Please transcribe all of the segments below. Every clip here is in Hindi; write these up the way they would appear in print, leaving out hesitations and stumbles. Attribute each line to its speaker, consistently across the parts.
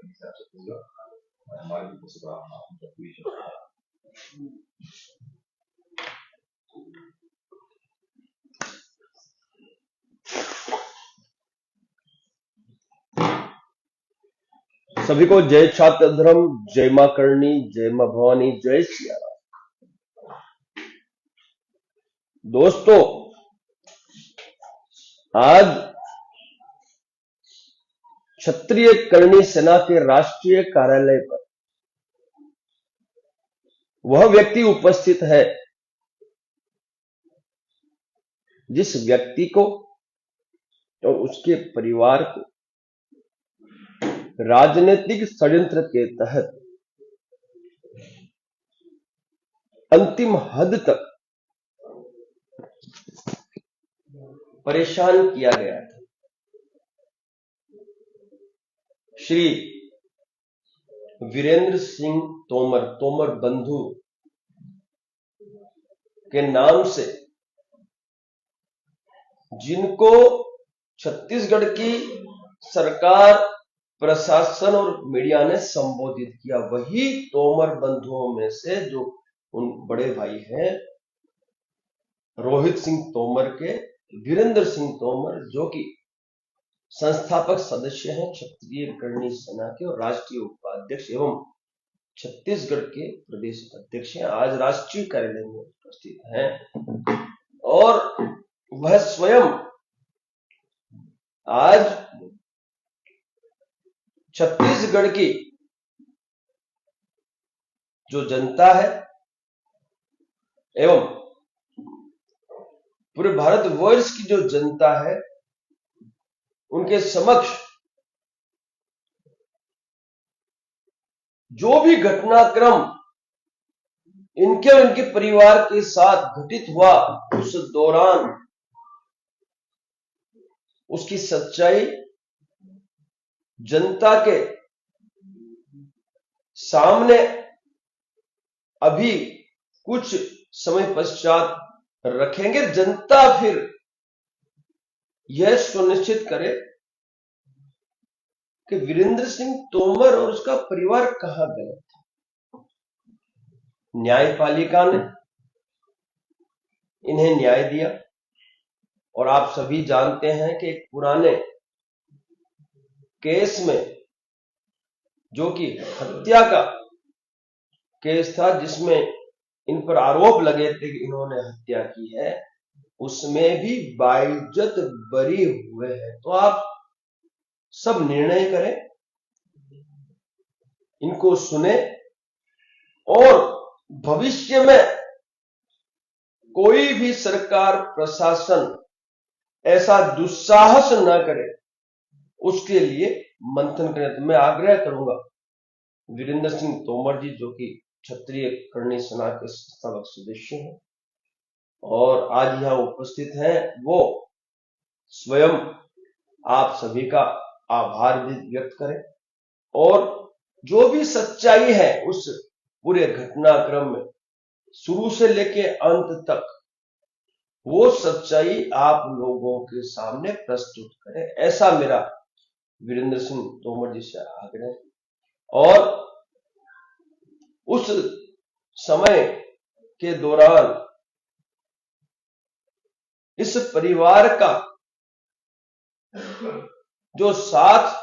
Speaker 1: करने से आप छत्तीसगढ़ हमारे भी कुछ बड़ा
Speaker 2: सभी को जय छात्र धर्म, जय मां करणी, जय मां भवानी, जय सिया राम। दोस्तों, आज क्षत्रिय करणी सेना के राष्ट्रीय कार्यालय पर वह व्यक्ति उपस्थित है जिस व्यक्ति को और उसके परिवार को राजनीतिक षड्यंत्र के तहत अंतिम हद तक परेशान किया गया था। श्री वीरेंद्र सिंह तोमर बंधु के नाम से जिनको छत्तीसगढ़ की सरकार, प्रशासन और मीडिया ने संबोधित किया, वही तोमर बंधुओं में से जो उन बड़े भाई हैं रोहित सिंह तोमर के वीरेंद्र सिंह तोमर, जो कि संस्थापक सदस्य हैं क्षत्रिय करणी सेना के और राष्ट्रीय उपाध्यक्ष एवं छत्तीसगढ़ के प्रदेश अध्यक्ष हैं, आज राष्ट्रीय कार्यालय में उपस्थित हैं। और वह स्वयं आज छत्तीसगढ़ की जो जनता है एवं पूरे भारतवर्ष की जो जनता है उनके समक्ष जो भी घटनाक्रम इनके और इनके परिवार के साथ घटित हुआ उस दौरान उसकी सच्चाई जनता के सामने अभी कुछ समय पश्चात रखेंगे। जनता फिर यह सुनिश्चित करे कि वीरेंद्र सिंह तोमर और उसका परिवार कहां गया था। न्यायपालिका ने इन्हें न्याय दिया और आप सभी जानते हैं कि एक पुराने केस में, जो कि हत्या का केस था, जिसमें इन पर आरोप लगे थे कि इन्होंने हत्या की है, उसमें भी बाइज्जत बरी हुए हैं। तो आप सब निर्णय करें, इनको सुने और भविष्य में कोई भी सरकार, प्रशासन ऐसा दुस्साहस न करे, उसके लिए मंथन करें। तो मैं आग्रह करूंगा वीरेंद्र सिंह तोमर जी, जो कि क्षत्रिय करणी सेना के संस्थापक सदस्य हैं और आज यहां उपस्थित हैं, वो स्वयं आप सभी का आभार भी व्यक्त करें और जो भी सच्चाई है उस पूरे घटनाक्रम में शुरू से लेके अंत तक वो सच्चाई आप लोगों के सामने प्रस्तुत करें, ऐसा मेरा वीरेंद्र सिंह तोमर जी से आग्रह। और उस समय के दौरान इस परिवार का जो साथ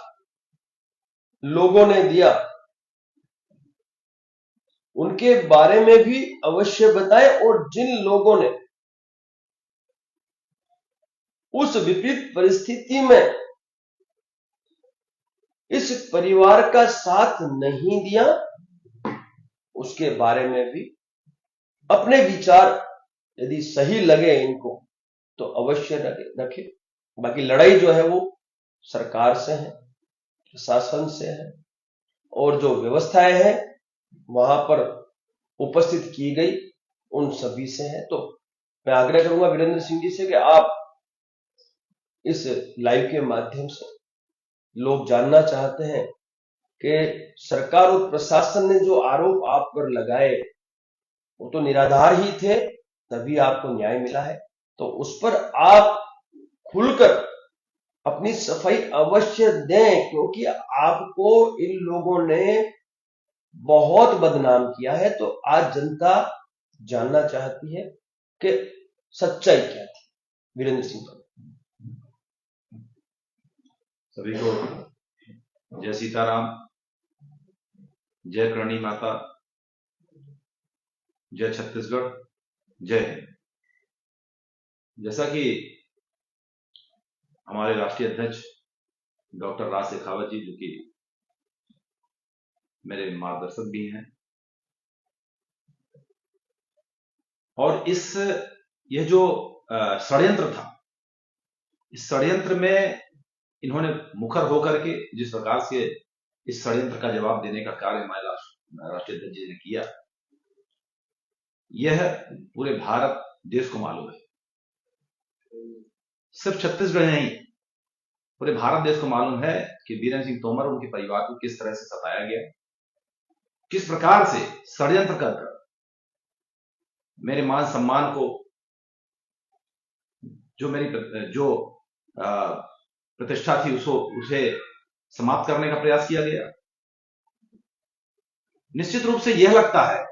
Speaker 2: लोगों ने दिया, उनके बारे में भी अवश्य बताएं और जिन लोगों ने उस विपरीत परिस्थिति में इस परिवार का साथ नहीं दिया, उसके बारे में भी अपने विचार यदि सही लगे इनको तो अवश्य रखें। बाकी लड़ाई जो है वो सरकार से है, प्रशासन से है और जो व्यवस्थाएं हैं वहां पर उपस्थित की गई उन सभी से है। तो मैं आग्रह करूंगा वीरेंद्र सिंह जी से कि आप इस लाइव के माध्यम से, लोग जानना चाहते हैं कि सरकार और प्रशासन ने जो आरोप आप पर लगाए वो तो निराधार ही थे, तभी आपको न्याय मिला है। तो उस पर आप खुलकर अपनी सफाई अवश्य दें, क्योंकि आपको इन लोगों ने बहुत बदनाम किया है। तो आज जनता जानना चाहती है कि सच्चाई क्या थी। वीरेंद्र सिंह तोमर।
Speaker 1: सभी को जय सीताराम, जय करणी माता, जय छत्तीसगढ़, जय हिंद। जैसा कि हमारे राष्ट्रीय अध्यक्ष डॉक्टर राज शेखावत जी, जो कि मेरे मार्गदर्शक भी हैं, और यह जो षड्यंत्र था, इस षड्यंत्र में इन्होंने मुखर होकर के जिस प्रकार से इस षड्यंत्र का जवाब देने का कार्य हमारे राष्ट्रीय अध्यक्ष जी ने किया, यह पूरे भारत देश को मालूम है। सिर्फ छत्तीसगढ़ नहीं, पूरे भारत देश को मालूम है कि वीरेंद्र सिंह तोमर और उनके परिवार को किस तरह से सताया गया, किस प्रकार से षड्यंत्र कर मेरे मान सम्मान को, जो मेरी प्रतिष्ठा थी, उसे समाप्त करने का प्रयास किया गया। निश्चित रूप से यह लगता है,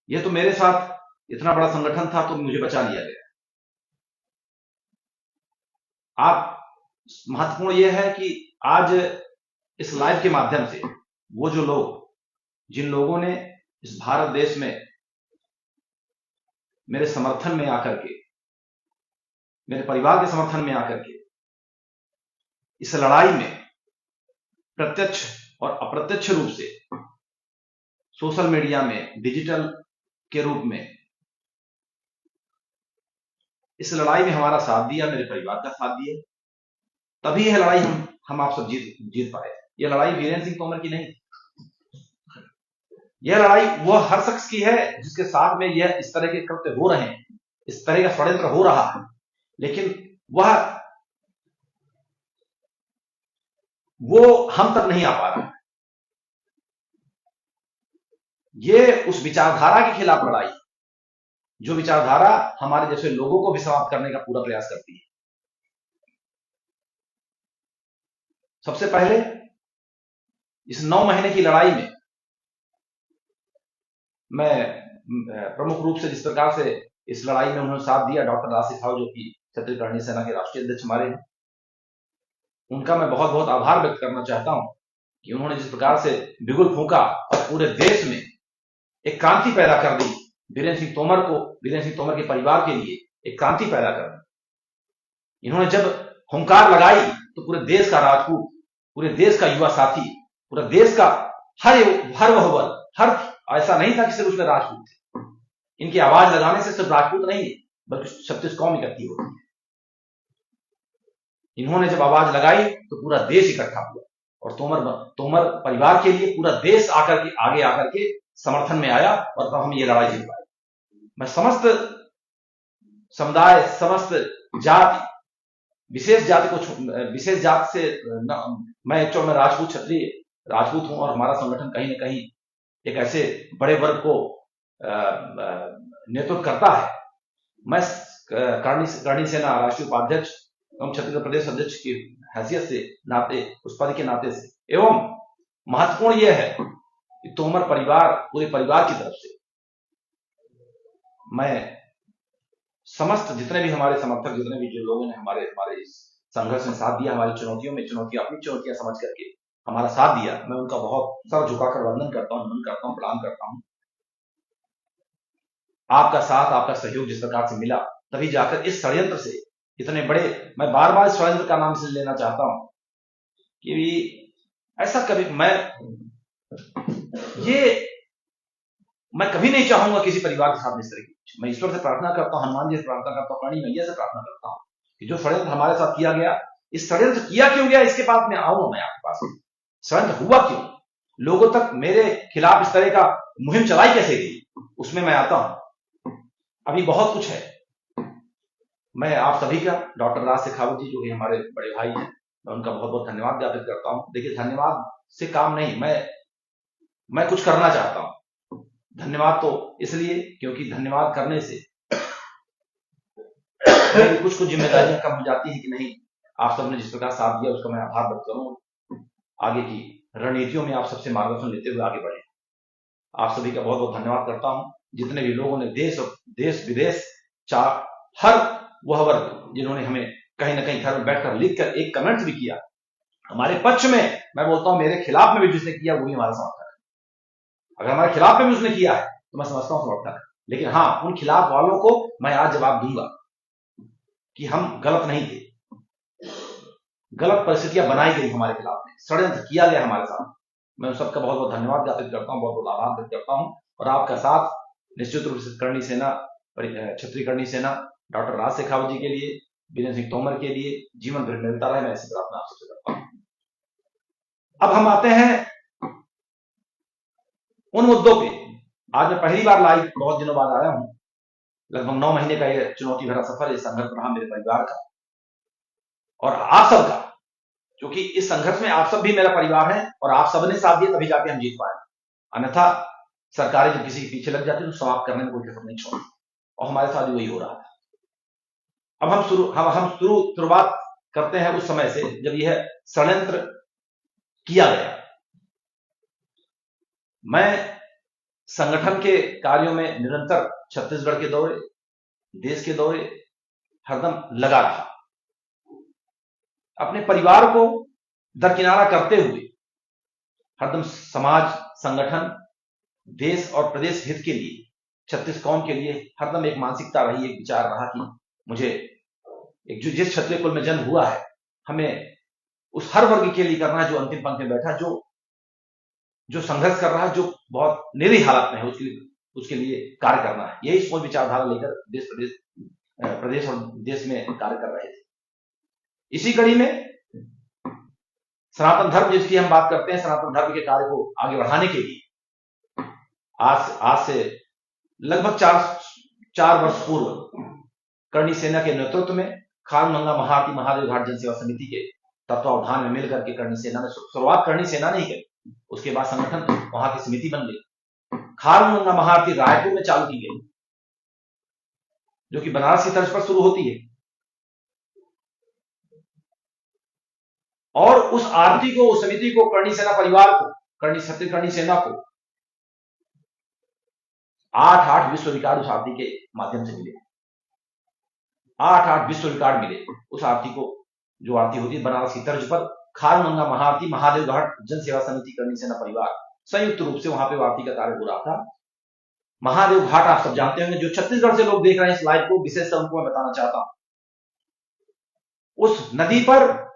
Speaker 1: यह तो मेरे साथ इतना बड़ा संगठन था तो मुझे बचा लिया गया। आप महत्वपूर्ण यह है कि आज इस लाइव के माध्यम से वो जो लोग, जिन लोगों ने इस भारत देश में मेरे समर्थन में आकर के, मेरे परिवार के समर्थन में आकर के इस लड़ाई में प्रत्यक्ष और अप्रत्यक्ष रूप से सोशल मीडिया में, डिजिटल के रूप में इस लड़ाई में हमारा साथ दिया, मेरे परिवार का साथ दिया, तभी यह लड़ाई हम आप सब जीत पाए। यह लड़ाई वीरेंद्र सिंह तोमर की नहीं, यह लड़ाई वह हर शख्स की है जिसके साथ में यह इस तरह के कृत्य हो रहे हैं, इस तरह का षड्यंत्र हो रहा है, लेकिन वो हम तक नहीं आ पा रहा है। ये उस विचारधारा के खिलाफ लड़ाई, जो विचारधारा हमारे जैसे लोगों को भी समाप्त करने का पूरा प्रयास करती है। सबसे पहले इस 9 महीने की लड़ाई में मैं प्रमुख रूप से जिस प्रकार से इस लड़ाई में उन्होंने साथ दिया, डॉक्टर राज शेखावत, जो कि छत्तीसगढ़ सेना के राष्ट्रीय अध्यक्ष हमारे हैं, उनका मैं बहुत बहुत आभार व्यक्त करना चाहता हूं कि उन्होंने जिस प्रकार से बिगुल फूंका और पूरे देश में एक क्रांति पैदा कर दी। वीरेंद्र सिंह तोमर के परिवार के लिए एक क्रांति पैदा कर दी। इन्होंने जब हुंकार लगाई तो पूरे देश का राजपूत, पूरे देश का युवा साथी, पूरे देश का हर वह वर्ग, हर ऐसा नहीं था कि सिर्फ उसमें राजपूत थे। इनकी आवाज लगाने से सिर्फ राजपूत नहीं है, बल्कि 36 कौम इकट्ठी होती है। इन्होंने जब आवाज लगाई तो पूरा देश इकट्ठा हुआ और तोमर परिवार के लिए पूरा देश आगे आकर के समर्थन में आया और तब हम ये लड़ाई जीत पाए। मैं समस्त समुदाय, समस्त जाति, विशेष जाति से मैं राजपूत, क्षत्रिय राजपूत हूं और हमारा संगठन कहीं न कहीं एक ऐसे बड़े वर्ग को नेतृत्व करता है। मैं करणी सेना राष्ट्रीय उपाध्यक्ष एवं छत्तीसगढ़ प्रदेश अध्यक्ष की हैसियत से, नाते, उस पद के नाते से, एवं महत्वपूर्ण यह है कि तोमर परिवार, पूरे परिवार की तरफ से मैं समस्त जितने भी हमारे समर्थक, जितने भी जो लोगों ने हमारे इस संघर्ष में साथ दिया, हमारी अपनी चुनौतियां समझ करके हमारा साथ दिया, मैं उनका बहुत सर झुकाकर वंदन करता हूं, प्रणाम करता हूं। आपका साथ, आपका सहयोग जिस प्रकार से मिला, तभी जाकर इस षड्यंत्र से इतने बड़े, मैं बार बार षड्यंत्र का नाम इसलिए लेना चाहता हूं कि ऐसा कभी मैं कभी नहीं चाहूंगा किसी परिवार के साथ इस तरह की। मैं ईश्वर से प्रार्थना करता हूं, हनुमान जी से प्रार्थना करता हूं, करणी मैया से प्रार्थना करता हूं कि जो षड्यंत्र हमारे साथ किया गया, इस षड्यंत्र किया क्यों गया, इसके बाद में आऊंगा मैं आपके पास। षड्यंत्र हुआ क्यों, लोगों तक मेरे खिलाफ इस तरह का मुहिम चलाई कैसे गई, उसमें मैं आता हूं। अभी बहुत कुछ है। मैं आप सभी का, डॉक्टर राज शेखावत जी जो कि हमारे बड़े भाई हैं, मैं उनका बहुत बहुत धन्यवाद ज्ञापित करता हूं। देखिए, धन्यवाद से काम नहीं, मैं कुछ करना चाहता हूं। धन्यवाद तो इसलिए क्योंकि धन्यवाद करने से कुछ जिम्मेदारियां कम हो जाती है कि नहीं, आप सबने जिस प्रकार साथ दिया उसका मैं आभार व्यक्त करूं। आगे की रणनीतियों में आप सबसे मार्गदर्शन लेते हुए आगे बढ़े। आप सभी का बहुत बहुत धन्यवाद करता हूं। जितने भी लोगों ने देश विदेश हर वह वर्ग जिन्होंने हमें कहीं ना कहीं घर में बैठकर लिखकर एक कमेंट भी किया हमारे पक्ष में, मैं बोलता हूं मेरे खिलाफ में भी जिसने किया वही हमारा समर्थक है। अगर हमारे खिलाफ में भी उसने किया है तो मैं समझता हूं समर्थक है, लेकिन हाँ, उन खिलाफ वालों को मैं आज जवाब दूंगा कि हम गलत नहीं थे। गलत परिस्थितियां बनाई गई हमारे खिलाफ में, षड्यंत्र किया गया हमारे साथ। मैं उन सबका बहुत बहुत धन्यवाद ज्ञापित करता हूं, बहुत बहुत आभार व्यक्त करता हूं। और आपका साथ निश्चित रूप से करणी सेना, क्षत्रिय करणी सेना डॉक्टर राज शेखावत जी के लिए, वीरेंद्र सिंह तोमर के लिए जीवन भर मिलता रहे, मैं ऐसी प्रार्थना आप सबसे करता हूं। अब हम आते हैं उन मुद्दों पे। आज मैं पहली बार लाइव बहुत दिनों बाद आया हूं। लगभग 9 महीने का ये चुनौती भरा सफर, ये संघर्ष रहा मेरे परिवार का और आप सबका, क्योंकि इस संघर्ष में आप सब भी मेरा परिवार है और आप सबने साथ दिया तभी जाके हम जीत पाए। अन्यथा सरकारें जब किसी के पीछे लग जाती तो समाप्त करने में कोई कसर नहीं छोड़ती, और हमारे साथ भी वही हो रहा था। अब हम शुरुआत करते हैं उस समय से जब यह षड्यंत्र किया गया। मैं संगठन के कार्यों में निरंतर छत्तीसगढ़ के दौरे, देश के दौरे हरदम लगा रहा। अपने परिवार को दरकिनारा करते हुए हरदम समाज, संगठन, देश और प्रदेश हित के लिए, छत्तीस कौम के लिए हरदम एक मानसिकता रही, एक विचार रहा कि मुझे जिस क्षत्रिय कुल में जन्म हुआ है, हमें उस हर वर्ग के लिए करना है जो अंतिम पंक्ति में बैठा, जो संघर्ष कर रहा है, जो बहुत निरीह हालत में है, उसके लिए कार्य करना है। यही सोच विचारधारा लेकर प्रदेश और देश में कार्य कर रहे थे। इसी कड़ी में सनातन धर्म जिसकी हम बात करते हैं, सनातन धर्म के कार्य को आगे बढ़ाने के लिए आज से लगभग 4 वर्ष पूर्व करणी सेना के नेतृत्व में खारगंगा महाआरती महादेव घाट जनसेवा समिति के तत्वावधान में मिलकर के करणी सेना ने शुरुआत करणी सेना नहीं की, उसके बाद संगठन वहां की समिति बन गई। खारगंगा महाआरती रायपुर में चालू की गई, जो कि बनारस की तर्ज पर शुरू होती है, और उस आरती को, उस समिति को, करणी सेना परिवार को, क्षत्रिय करणी सेना को 8 विश्व रिकॉर्ड उस आरती के माध्यम से मिले। 8 विश्व रिकॉर्ड मिले उस आरती को, जो आरती होती है बनारस की तर्ज पर। खारगंगा महाआरती महादेव घाट जन सेवा समिति करणी सेना परिवार संयुक्त रूप से वहां पे आरती का कार्य हो रहा था। महादेव घाट आप सब जानते होंगे, जो छत्तीसगढ़ से लोग देख रहे हैं इस लाइव को, विशेष उनको मैं बताना चाहता हूं, उस नदी पर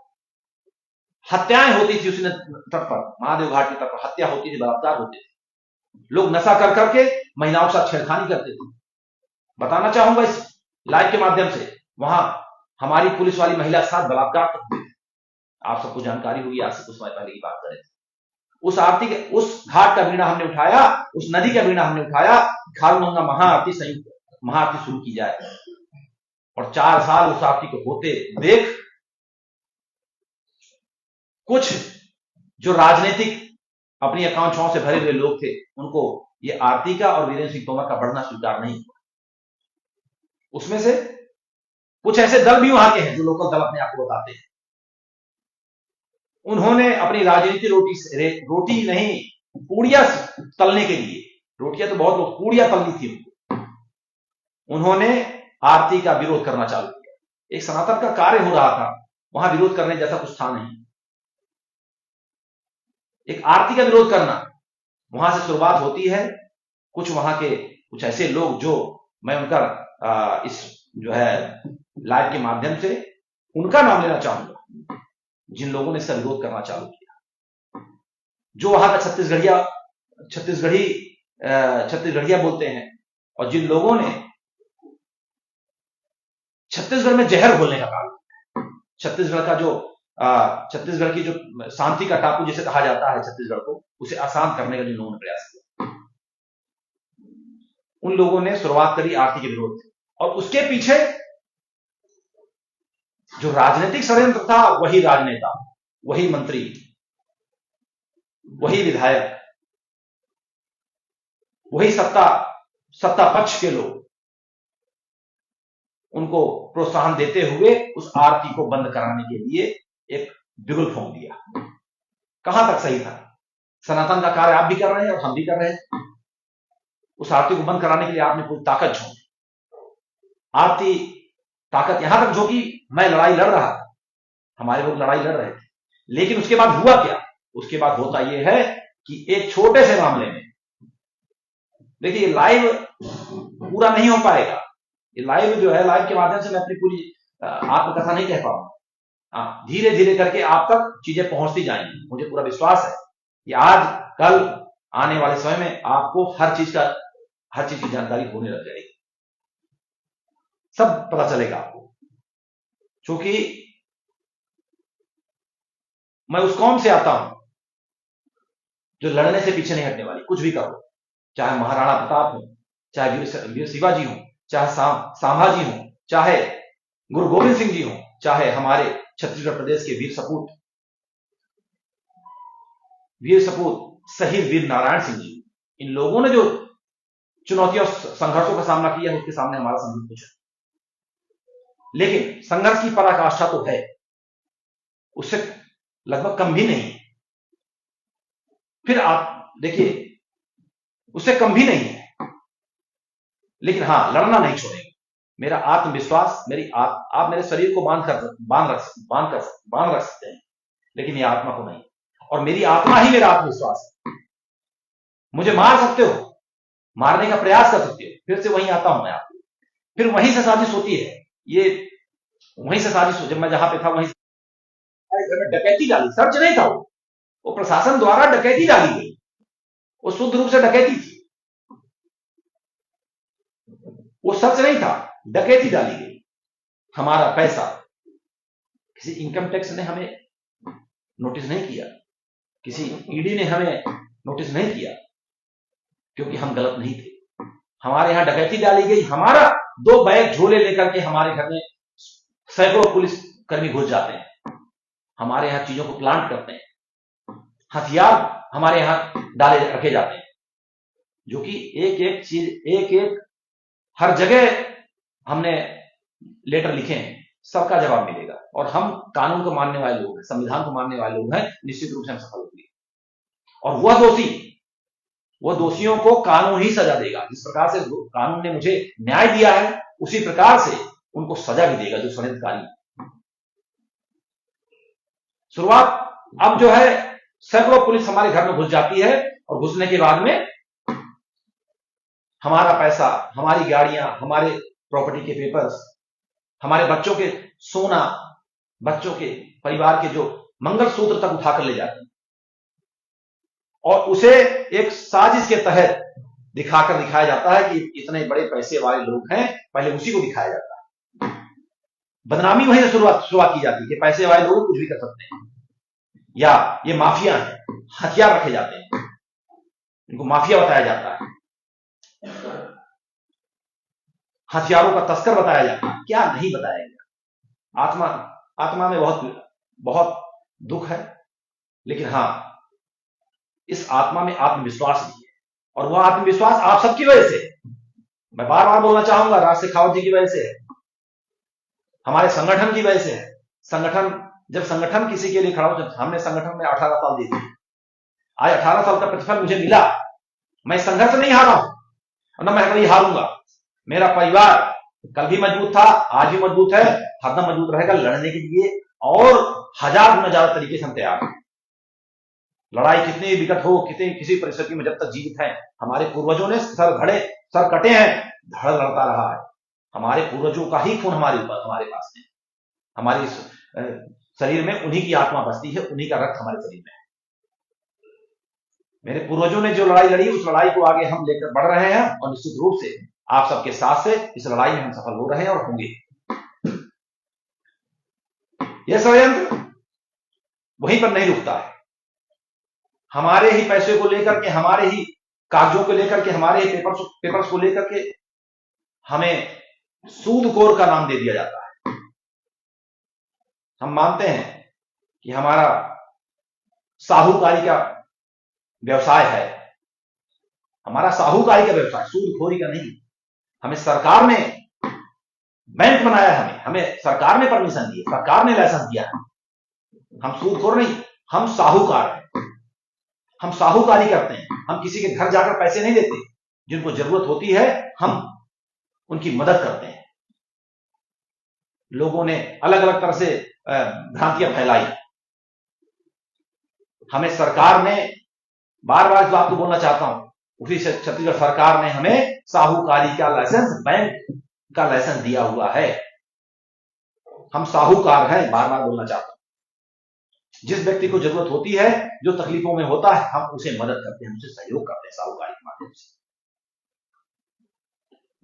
Speaker 1: हत्याएं होती थी। उस तट पर, महादेव घाट के तट पर हत्या होती थी, बलात्कार होते थे, लोग नशा कर करके महिलाओं के साथ छेड़खानी करते थे। बताना चाहूंगा इस लाइव के माध्यम से, वहां हमारी पुलिस वाली महिला के साथ बलात्कार हुए थे। आप सबको जानकारी होगी, आज से कुछ समय पहले की बात करें। उस आरती के, उस घाट का बीड़ा हमने उठाया, उस नदी का बीड़ा हमने उठाया, खारगंगा महाआरती, संयुक्त महाआरती शुरू की जाए। और 4 साल उस आरती को होते देख कुछ जो राजनीतिक अपनी आकांक्षाओं से भरे हुए लोग थे, उनको ये आरती का और वीरेंद्र सिंह तोमर का बढ़ना स्वीकार नहीं हुआ। उसमें से कुछ ऐसे दल भी वहां के हैं जो लोकल दल अपने आप को बताते हैं। उन्होंने अपनी राजनीति रोटी नहीं, पूड़ियां तलने के लिए, रोटियां तो बहुत लोग, पूड़ियां तलनी थी उनको, उन्होंने आरती का विरोध करना चालू किया। एक सनातन का कार्य हो रहा था, वहां विरोध करने जैसा कुछ था नहीं। एक आरती का विरोध करना, वहां से शुरुआत होती है। कुछ वहां के कुछ ऐसे लोग, जो मैं उनका इस जो है लाइव के माध्यम से उनका नाम लेना चाहूंगा, जिन लोगों ने इसका विरोध करना चालू किया, जो वहां का छत्तीसगढ़िया बोलते हैं, और जिन लोगों ने छत्तीसगढ़ में जहर घोलने का काम किया। छत्तीसगढ़ का जो छत्तीसगढ़ की जो शांति का टापू जिसे कहा जाता है छत्तीसगढ़ को, उसे अशांत करने का जिन लोगों ने प्रयास किया, उन लोगों ने शुरुआत करी आरती के विरोध से। और उसके पीछे जो राजनीतिक षड्यंत्र था, वही राजनेता, वही मंत्री, वही विधायक, वही सत्ता पक्ष के लोग, उनको प्रोत्साहन देते हुए उस आरती को बंद कराने के लिए एक बिगुल फूंक दिया। कहां तक सही था? सनातन का कार्य आप भी कर रहे हैं और हम भी कर रहे हैं। उस आरती को बंद कराने के लिए आपने कोई ताकत झोंकी। आरती ताकत यहां तक झोंकी, मैं लड़ाई लड़ रहा था, हमारे लोग लड़ाई लड़ रहे थे, लेकिन उसके बाद हुआ क्या? उसके बाद होता यह है कि एक छोटे से मामले में, देखिए लाइव पूरा नहीं हो पाएगा, ये लाइव जो है, लाइव के माध्यम से मैं अपनी पूरी आत्मकथा नहीं कह पाऊंगा। धीरे धीरे करके आप तक चीजें पहुंचती जाएंगी। मुझे पूरा विश्वास है कि आज कल आने वाले समय में आपको हर चीज की जानकारी होने लग जाएगी, सब पता चलेगा आपको। क्योंकि मैं उस कौम से आता हूं जो लड़ने से पीछे नहीं हटने वाली, कुछ भी करो, चाहे महाराणा प्रताप हो, चाहे वीर शिवाजी हो, चाहे संभाजी हो, चाहे गुरु गोविंद सिंह जी हो, चाहे हमारे छत्तीसगढ़ प्रदेश के वीर सपूत शहीद वीर नारायण सिंह जी। इन लोगों ने जो चुनौतियों संघर्षों का सामना किया है, उसके सामने हमारा संघर्ष कुछ है, लेकिन संघर्ष की पराकाष्ठा तो है, उससे लगभग कम भी नहीं। फिर आप देखिए, उससे कम भी नहीं है, लेकिन हां, लड़ना नहीं छोड़ेंगे। मेरा आत्मविश्वास, आप मेरे शरीर को बांध रख सकते हैं, लेकिन ये आत्मा को नहीं, और मेरी आत्मा ही मेरा आत्मविश्वास है। मुझे मार सकते हो, मारने का प्रयास कर सकते हो, फिर से वहीं आता हूं मैं आपको, फिर वहीं से साजिश होती है। ये वहीं से साजिश हो, जब मैं जहां पे था वहीं घर में डकैती डाली, सर्च नहीं था, वो प्रशासन द्वारा डकैती डाली गई, वो शुद्ध रूप से डकैती थी, वो सर्च नहीं था, डकैती डाली गई। हमारा पैसा किसी इनकम टैक्स ने हमें नोटिस नहीं किया, किसी ईडी ने हमें नोटिस नहीं किया, क्योंकि हम गलत नहीं थे। हमारे यहां डकैती डाली गई, हमारा 2 बैग झोले लेकर के हमारे घर में सैकड़ों पुलिस कर्मी घुस जाते हैं, हमारे यहां चीजों को प्लांट करते हैं, हथियार हमारे यहां डाले रखे जाते हैं, जो कि एक एक चीज हर जगह हमने लेटर लिखे हैं, सबका जवाब मिलेगा। और हम कानून को मानने वाले लोग हैं, संविधान को मानने वाले लोग हैं, निश्चित रूप से हम सफल होंगे। और वह दोषियों को कानून ही सजा देगा। जिस प्रकार से कानून ने मुझे न्याय दिया है, उसी प्रकार से उनको सजा भी देगा जो षड्यंत्रकारी। शुरुआत अब जो है, सैकड़ों पुलिस हमारे घर में घुस जाती है, और घुसने के बाद में हमारा पैसा, हमारी गाड़ियां, हमारे प्रॉपर्टी के पेपर्स, हमारे बच्चों के सोना, बच्चों के परिवार के जो मंगलसूत्र तक उठाकर ले जाते हैं, और उसे एक साजिश के तहत दिखाया जाता है कि इतने बड़े पैसे वाले लोग हैं, पहले उसी को दिखाया जाता है। बदनामी वहीं से शुरुआत की जाती है कि पैसे वाले लोग कुछ भी कर सकते हैं, या ये माफिया है, हथियार रखे जाते हैं, इनको माफिया बताया जाता है, हथियारों का तस्कर बताया जाता है। क्या नहीं बताया गया। आत्मा में बहुत दुख है, लेकिन हां, इस आत्मा में आत्मविश्वास भी है, और वह आत्मविश्वास आप सबकी वजह से, मैं बार बार बोलना चाहूंगा, राज शेखावत जी की वजह से है, हमारे संगठन की वजह से है। जब संगठन किसी के लिए खड़ा हो, हमने संगठन में 18 साल दे दिए, आज 18 साल का प्रतिफल मुझे मिला। मैं संघर्ष नहीं हारा हूं, और न मैं कभी हारूंगा। मेरा परिवार कल भी मजबूत था, आज भी मजबूत है, हरदम मजबूत रहेगा लड़ने के लिए, और 1000 गुना ज्यादा तरीके से हम तैयार हैं। लड़ाई कितनी विकट हो, किसी परिस्थिति में जब तक जीवित है, हमारे पूर्वजों ने सर कटे हैं, धड़ लड़ता रहा है। हमारे पूर्वजों का ही खून हमारे पास है, हमारे शरीर में उन्हीं की आत्मा बसती है, उन्हीं का रक्त हमारे शरीर में है। मेरे पूर्वजों ने जो लड़ाई लड़ी, उस लड़ाई को आगे हम लेकर बढ़ रहे हैं, और निश्चित रूप से आप सबके साथ से इस लड़ाई में हम सफल हो रहे हैं और होंगे। यह षड्यंत्र वहीं पर नहीं रुकता है। हमारे ही पैसे को लेकर के, हमारे ही कागजों को लेकर के, हमारे ही पेपर्स को लेकर के हमें सूदखोर का नाम दे दिया जाता है। हम मानते हैं कि हमारा साहूकारी का व्यवसाय है, हमारा साहूकारी का व्यवसाय, सूदखोरी का नहीं। हमें सरकार ने बैंक बनाया हमें सरकार ने परमिशन दी, सरकार ने लाइसेंस दिया है। हम सूदखोर नहीं, हम साहूकार हैं, हम साहूकारी करते हैं। हम किसी के घर जाकर पैसे नहीं देते, जिनको जरूरत होती है हम उनकी मदद करते हैं। लोगों ने अलग अलग तरह से भ्रांतियां फैलाई। हमें सरकार ने बार बार जो आपको बोलना चाहता हूं, उसी से छत्तीसगढ़ सरकार ने हमें साहूकारी का लाइसेंस, बैंक का लाइसेंस दिया हुआ है। हम साहूकार हैं, बार बार बोलना चाहता हूं। जिस व्यक्ति को जरूरत होती है, जो तकलीफों में होता है, हम उसे मदद करते हैं, उसे सहयोग करते हैं साहूकारी के माध्यम से।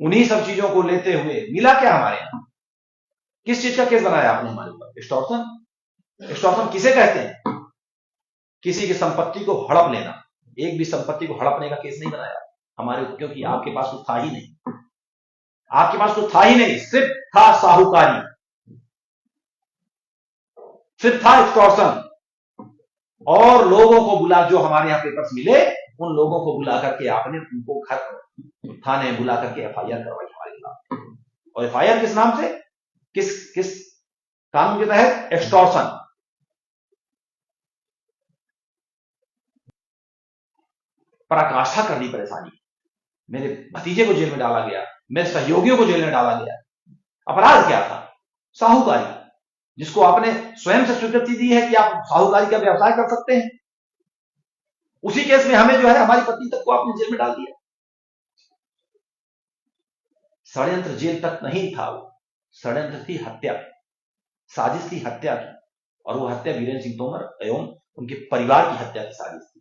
Speaker 1: उन्हीं सब चीजों को लेते हुए मिला क्या हमारे यहां? किस चीज का केस बनाया आपने हमारे ऊपर? एक्सटॉर्शन। एक्सटॉर्शन किसे कहते हैं? किसी की संपत्ति को हड़प लेना। एक भी संपत्ति को हड़पने का केस नहीं बनाया हमारे ऊपर, क्योंकि आपके पास कुछ था ही नहीं। आपके पास कुछ था ही नहीं, सिर्फ था साहूकारी, सिर्फ था एक्सटॉर्शन। और लोगों को बुला, जो हमारे यहां पेपर्स मिले, उन लोगों को बुला करके आपने उनको घर थाने बुला करके एफआईआर करवाई हमारे खिलाफ। और एफआईआर किस नाम से, किस कानून के तहत? एक्सटॉर्शन। पराकाष्ठा कर दी परेशानी। मेरे भतीजे को जेल में डाला गया, मेरे सहयोगियों को जेल में डाला गया। अपराध क्या था? साहूकारी, जिसको आपने स्वयं से स्वीकृति दी है कि आप साहूकारी का व्यवसाय कर सकते हैं। उसी केस में हमें जो है, हमारी पत्नी तक को आपने जेल में डाल दिया। षड्यंत्र जेल तक नहीं था, वो षड्यंत्र थी हत्या, साजिश थी हत्या की। और वो हत्या वीरेंद्र सिंह तोमर एवं उनके परिवार की हत्या की साजिश थी।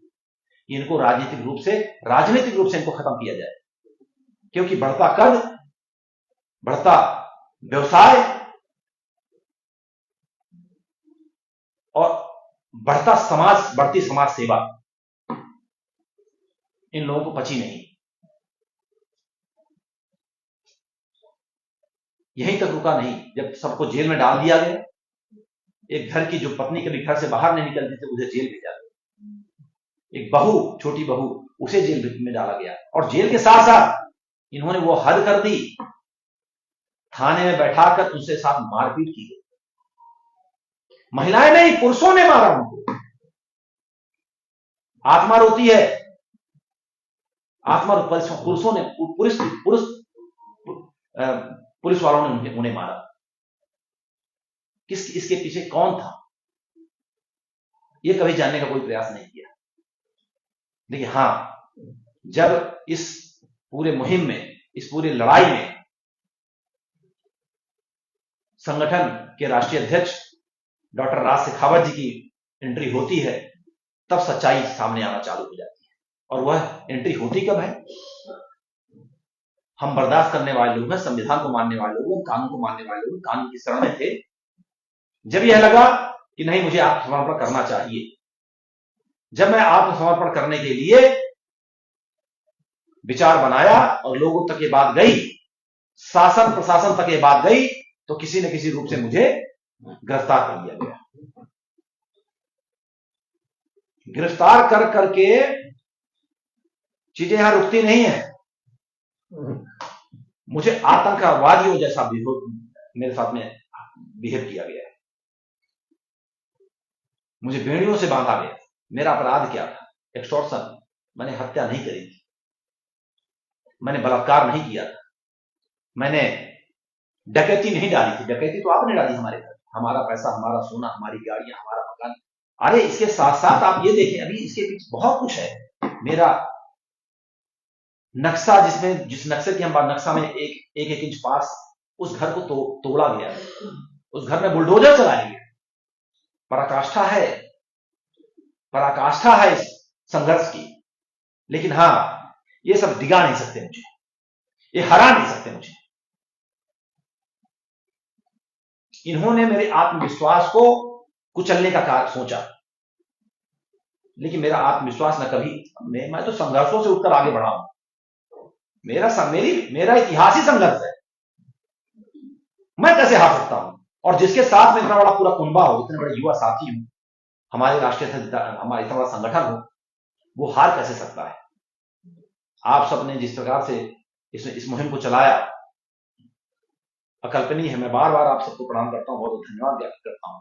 Speaker 1: इनको राजनीतिक रूप से इनको खत्म किया जाए, क्योंकि बढ़ता कद, बढ़ता व्यवसाय और बढ़ती समाज सेवा इन लोगों को पची नहीं। यहीं तक रुका नहीं, जब सबको जेल में डाल दिया गया। एक घर की जो पत्नी कभी घर से बाहर नहीं निकलती थी, उसे जेल भेजा गया। एक बहू, छोटी बहू, उसे जेल में डाला गया। और जेल के साथ साथ इन्होंने वो हद कर दी, थाने में बैठाकर उनसे साथ मारपीट की गई। महिलाएं नहीं, पुरुषों ने मारा उनको। आत्मा रोती है, आत्मा, पुरुषों ने, पुलिस वालों ने उन्हें मारा। इसके पीछे कौन था, यह कभी जानने का कोई प्रयास नहीं किया। देखिए, हां, जब इस पूरे मुहिम में, इस पूरी लड़ाई में संगठन के राष्ट्रीय अध्यक्ष डॉक्टर राज शेखावत जी की एंट्री होती है, तब सच्चाई सामने आना चालू हो जाती है। और वह एंट्री होती कब है? हम बर्दाश्त करने वाले लोग हैं, संविधान को मानने वाले लोग हैं, कानून को मानने वाले लोग, कानून की शरण में थे। जब यह लगा कि नहीं, मुझे आत्मसमर्पण करना चाहिए, जब मैं आत्मसमर्पण करने के लिए विचार बनाया और लोगों तक ये बात गई, शासन प्रशासन तक ये बात गई, तो किसी न किसी रूप से मुझे गिरफ्तार कर लिया गया। गिरफ्तार कर करके चीजें यहां रुकती नहीं है। मुझे आतंकवादियों जैसा मेरे साथ में बिहेव किया गया है, मुझे बेड़ियों से बांधा गया। मेरा अपराध क्या था? एक्सटॉर्शन। मैंने हत्या नहीं करी थी, मैंने बलात्कार नहीं किया था, मैंने डकैती नहीं डाली थी। डकैती तो आपने डाली हमारे घर, हमारा पैसा, हमारा सोना, हमारी गाड़ियां, हमारा मकान। अरे इसके साथ साथ आप ये देखें, अभी इसके पीछे बहुत कुछ है। मेरा नक्शा, जिस नक्शे की हम बात, नक्शा में एक इंच पास, उस घर को तोड़ा गया, उस घर में बुलडोजर चलाया गया। पराकाष्ठा है इस संघर्ष की। लेकिन हां, ये सब डिगा नहीं सकते मुझे, ये हरा नहीं सकते मुझे। इन्होंने मेरे आत्मविश्वास को कुचलने का कार्य सोचा, लेकिन मेरा आत्मविश्वास न कभी, मैं तो संघर्षों से उठकर आगे बढ़ा हूं। मेरा इतिहास ही संघर्ष है। मैं कैसे हार सकता हूं? और जिसके साथ में इतना बड़ा पूरा कुंबा हो, इतने बड़े युवा साथी हो, हमारे राष्ट्रीय हमारा इतना बड़ा संगठन हो, वो हार कैसे सकता है? आप सबने जिस प्रकार से इस मुहिम को चलाया, अकल्पनीय है। मैं बार बार आप सबको प्रणाम करता हूं, बहुत धन्यवाद व्यक्त करता हूं।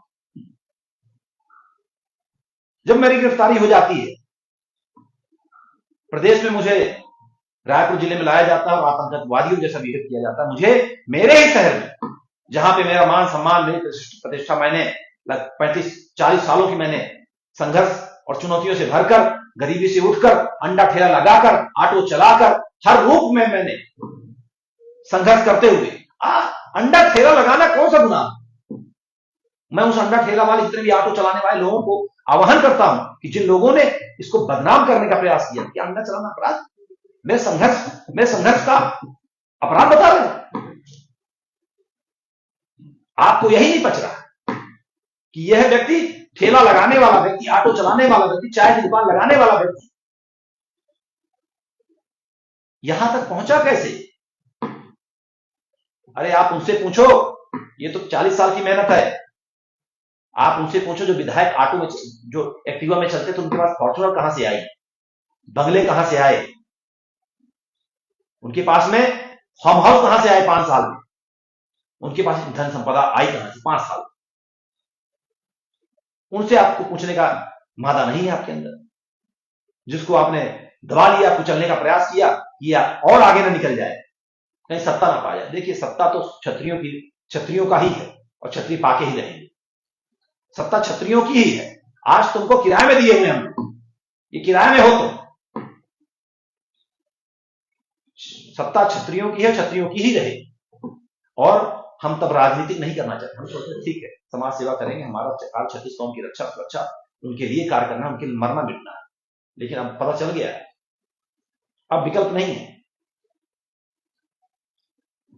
Speaker 1: जब मेरी गिरफ्तारी हो जाती है, प्रदेश में मुझे रायपुर जिले में लाया जाता है और आतंकवादियों जैसा बिहेव किया जाता है। मुझे मेरे ही शहर में, जहां पे मेरा मान सम्मान, मेरी प्रतिष्ठा, मैंने 35-40 सालों की मैंने संघर्ष और चुनौतियों से भरकर, गरीबी से उठकर, अंडा ठेला लगाकर, ऑटो चलाकर, हर रूप में मैंने संघर्ष करते हुए, अंडा ठेला लगाना कौन सा गुनाह? मैं उस अंडा ठेला वाले, जितने भी ऑटो चलाने वाले लोगों को आह्वान करता हूं कि जिन लोगों ने इसको बदनाम करने का प्रयास किया कि अंडा चलाना अपराध, मैं संघर्ष का अपराध बता रहे हैं। आपको यही नहीं पच रहा कि यह व्यक्ति, ठेला लगाने वाला व्यक्ति, ऑटो चलाने वाला व्यक्ति, चाय की दुकान लगाने वाला व्यक्ति यहां तक पहुंचा कैसे? अरे आप उनसे पूछो, ये तो 40 साल की मेहनत है। आप उनसे पूछो जो विधायक ऑटो में, जो एक्टिवा में चलते थे, उनके पास फॉर्च्यूनर कहां से आई, बंगले कहां से आए, उनके पास में फार्म हाउस कहां से आए 5 साल में, उनके पास धन संपदा आई कहां से 5 साल? उनसे आपको पूछने का मादा नहीं है आपके अंदर, जिसको आपने दबा लिया, कुचलने का प्रयास किया और आगे ना निकल जाए, कहीं सत्ता ना पा जाए। देखिए, सत्ता तो क्षत्रियों का ही है और क्षत्रिय पाके ही रहेंगे। सत्ता क्षत्रियों की ही है। आज तुमको किराए में दिए हुए हम, ये किराए में हो तुम। सत्ता क्षत्रियों की है, क्षत्रियों की ही रहे। और हम तब राजनीतिक नहीं करना चाहते। हम सोचते ठीक है, समाज सेवा करेंगे, हमारा कार्य 36 कौम की रक्षा सुरक्षा, उनके लिए कार्य करना, उनके लिए मरना मिटना है। लेकिन अब पता चल गया है, अब विकल्प नहीं है।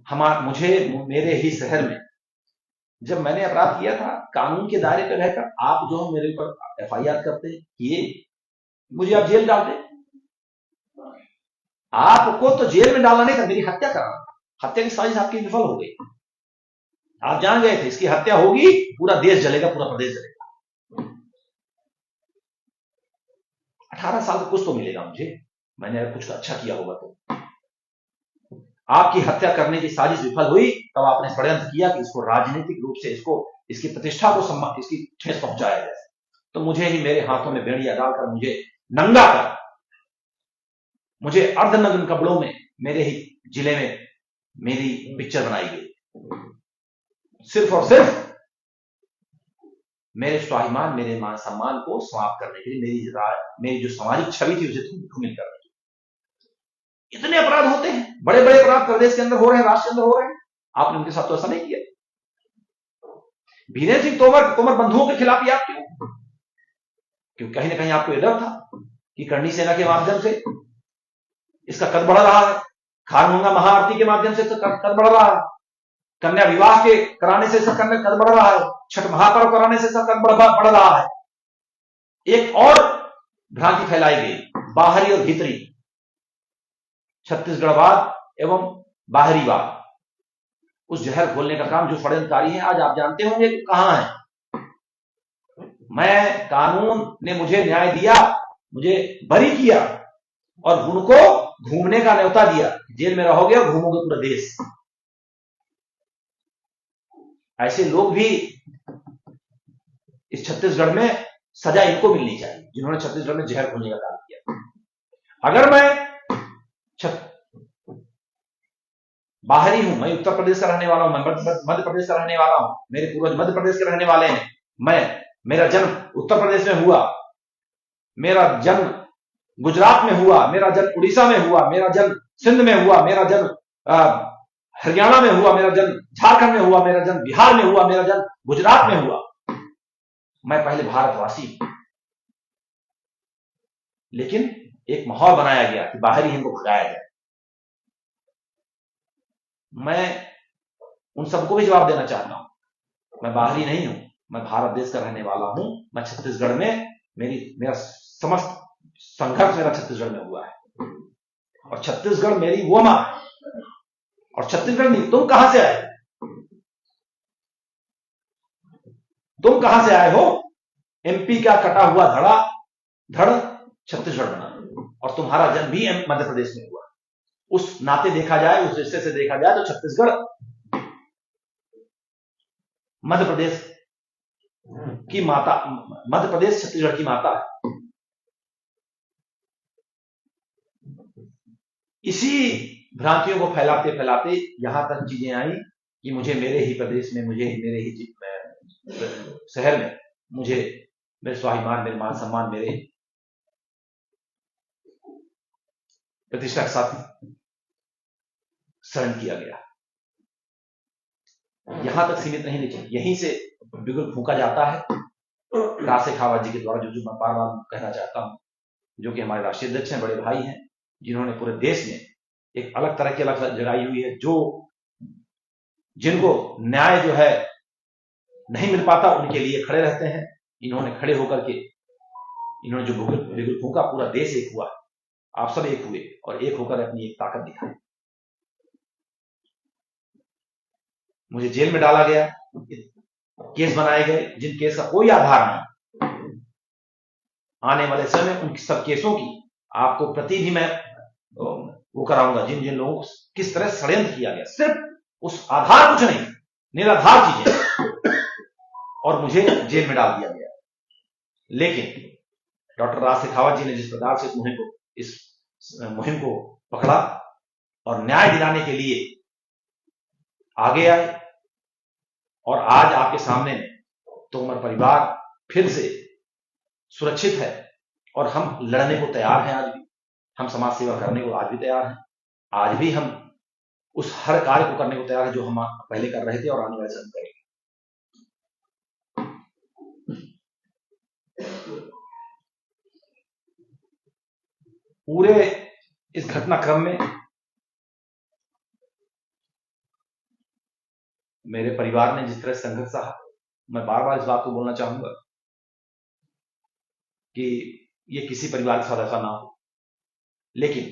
Speaker 1: मेरे ही शहर में जब मैंने अपराध किया था, कानून के दायरे पर रहकर आप जो मेरे ऊपर FIR करते किए, मुझे आप जेल डालते। आपको तो जेल में डालना नहीं था, मेरी हत्या कराना। हत्या की साजिश आपकी विफल हो गई। आप जान गए थे इसकी हत्या होगी, पूरा देश जलेगा, पूरा प्रदेश जलेगा। 18 साल का कुछ तो मिलेगा मुझे, मैंने अगर कुछ अच्छा किया होगा तो। आपकी हत्या करने की साजिश विफल हुई, तब आपने षड्यंत्र किया कि इसको राजनीतिक रूप से, इसकी प्रतिष्ठा को इसकी ठेस पहुंचाया जाए। तो मुझे ही मेरे हाथों में बेड़ियां डालकर, मुझे नंगा कर, मुझे अर्धनग्न कपड़ों में मेरे ही जिले में मेरी पिक्चर बनाई गई, सिर्फ और सिर्फ मेरे स्वाभिमान, मेरे मान सम्मान को समाप्त करने के लिए, मेरी जो सामाजिक छवि थी उसे धूमिल करने। इतने अपराध होते हैं, बड़े बड़े अपराध प्रदेश के अंदर हो रहे हैं, राष्ट्र के अंदर हो रहे हैं। आपने उनके साथ तो ऐसा नहीं किया। वीरेंद्र सिंह तोमर बंधुओं के खिलाफ याद क्यों? क्योंकि कहीं ना कहीं आपको यह डर था कि करनी सेना के माध्यम से इसका कद बढ़ रहा है, खारमूंगा महाआरती के माध्यम से इसका कद बढ़ रहा है, कन्या विवाह के कराने से इसका कद बढ़ रहा है, छठ महापर्व कराने से इसका कद बढ़ रहा है। एक और भ्रांति फैलाई गई, बाहरी और भीतरी, छत्तीसगढ़वाद एवं बाहरीवाद। उस जहर घोलने का काम जो षड्यंत्रकारी है, आज आप जानते होंगे कि कहां है। मैं, कानून ने मुझे न्याय दिया, मुझे बरी किया और उनको घूमने का न्योता दिया, जेल में रहोगे और घूमोगे पूरा देश। ऐसे लोग भी इस छत्तीसगढ़ में सजा इनको मिलनी चाहिए, जिन्होंने छत्तीसगढ़ में जहर घोलने का काम किया। अगर मैं बाहरी हूं, मैं उत्तर प्रदेश का रहने वाला हूं, मैं मध्य प्रदेश का रहने वाला हूं, मेरे पूर्वज मध्य प्रदेश के रहने वाले हैं, मेरा जन्म उत्तर प्रदेश में हुआ, मेरा जन्म गुजरात में हुआ, मेरा जन्म उड़ीसा में हुआ, मेरा जन्म सिंध में हुआ, मेरा जन्म हरियाणा में हुआ, मेरा जन्म झारखंड में हुआ, मेरा जन्म बिहार में हुआ, मेरा जन्म गुजरात में हुआ। मैं पहले भारतवासी हूं। लेकिन एक माहौल बनाया गया कि बाहरी इनको भगाया जाए। मैं उन सबको भी जवाब देना चाहता हूं, मैं बाहरी नहीं हूं, मैं भारत देश का रहने वाला हूं। मैं छत्तीसगढ़ में, मेरा समस्त संघर्ष मेरा छत्तीसगढ़ में हुआ है और छत्तीसगढ़ मेरी वो मां है। और छत्तीसगढ़ नहीं, तुम कहां से आए? तुम कहां से आए हो? MP का कटा हुआ धड़ छत्तीसगढ़ बना और तुम्हारा जन्म भी मध्य प्रदेश में हुआ। उस नाते देखा जाए, उस रिश्ते से देखा जाए तो छत्तीसगढ़ मध्य प्रदेश की माता, मध्य प्रदेश छत्तीसगढ़ की माता है। इसी भ्रांतियों को फैलाते फैलाते यहां तक चीजें आई कि मुझे मेरे ही प्रदेश में, मुझे मेरे ही शहर में, मुझे मेरे स्वाभिमान, मेरे मान सम्मान, मेरे प्रतिष्ठा के साथ शरण किया गया। यहां तक सीमित नहीं, लेकिन यहीं से बिगुल फूंका जाता है रासे खावत जी के द्वारा, जो मैं बार बार कहना चाहता हूं, जो कि हमारे राष्ट्रीय अध्यक्ष हैं, बड़े भाई हैं, जिन्होंने पूरे देश में एक अलग तरह की अलग जगाई हुई है, जो जिनको न्याय जो है नहीं मिल पाता उनके लिए खड़े रहते हैं। इन्होंने खड़े होकर के, इन्होंने जो बिगुल फूंका, पूरा देश एक हुआ, आप सब एक हुए और एक होकर अपनी एक ताकत दिखाई। मुझे जेल में डाला गया, केस बनाए गए जिन केस का कोई आधार नहीं। आने वाले समय में उन सब केसों की आपको प्रति भी मैं वो कराऊंगा, जिन जिन लोगों को किस तरह षड्यंत्र किया गया, सिर्फ उस आधार कुछ नहीं, निराधार चीजें, और मुझे जेल में डाल दिया गया। लेकिन डॉक्टर राज शेखावत जी ने जिस प्रकार से इस मुहिम को पकड़ा और न्याय दिलाने के लिए आगे आए, और आज आपके सामने तोमर परिवार फिर से सुरक्षित है और हम लड़ने को तैयार हैं। आज भी हम समाज सेवा करने को आज भी तैयार हैं। आज भी हम उस हर कार्य को करने को तैयार हैं जो हम पहले कर रहे थे और आने वाले समय करेंगे। पूरे इस घटनाक्रम में मेरे परिवार ने जिस तरह संघर्ष सहा, मैं बार बार इस बात को बोलना चाहूंगा कि ये किसी परिवार के साथ ऐसा ना हो। लेकिन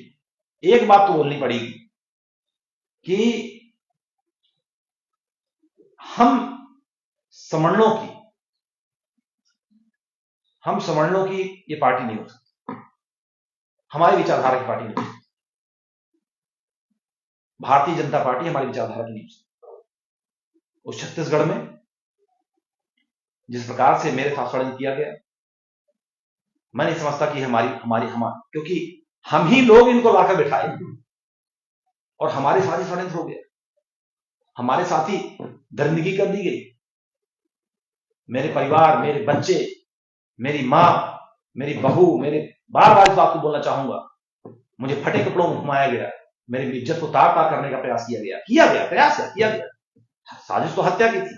Speaker 1: एक बात तो बोलनी पड़ेगी कि हम सवर्णों की ये पार्टी नहीं हो सकती, हमारी विचारधारा की पार्टी नहीं हो सकती। भारतीय जनता पार्टी हमारी विचारधारा की नहीं हो सकती। उस छत्तीसगढ़ में जिस प्रकार से मेरे साथ षड्यंत्र किया गया, मैं नहीं समझता कि हमारी क्योंकि हम ही लोग इनको लाकर बिठाए और हमारे साथ ही षड्यंत्र हो गया, हमारे साथ ही दरिंदगी कर दी गई। मेरे परिवार, मेरे बच्चे, मेरी मां, मेरी बहू, मेरे बार बार इस बात को बोलना चाहूंगा, मुझे फटे कपड़ों में घुमाया गया, मेरी इज्जत को तार तार करने का प्रयास किया गया। साजिश तो हत्या की थी।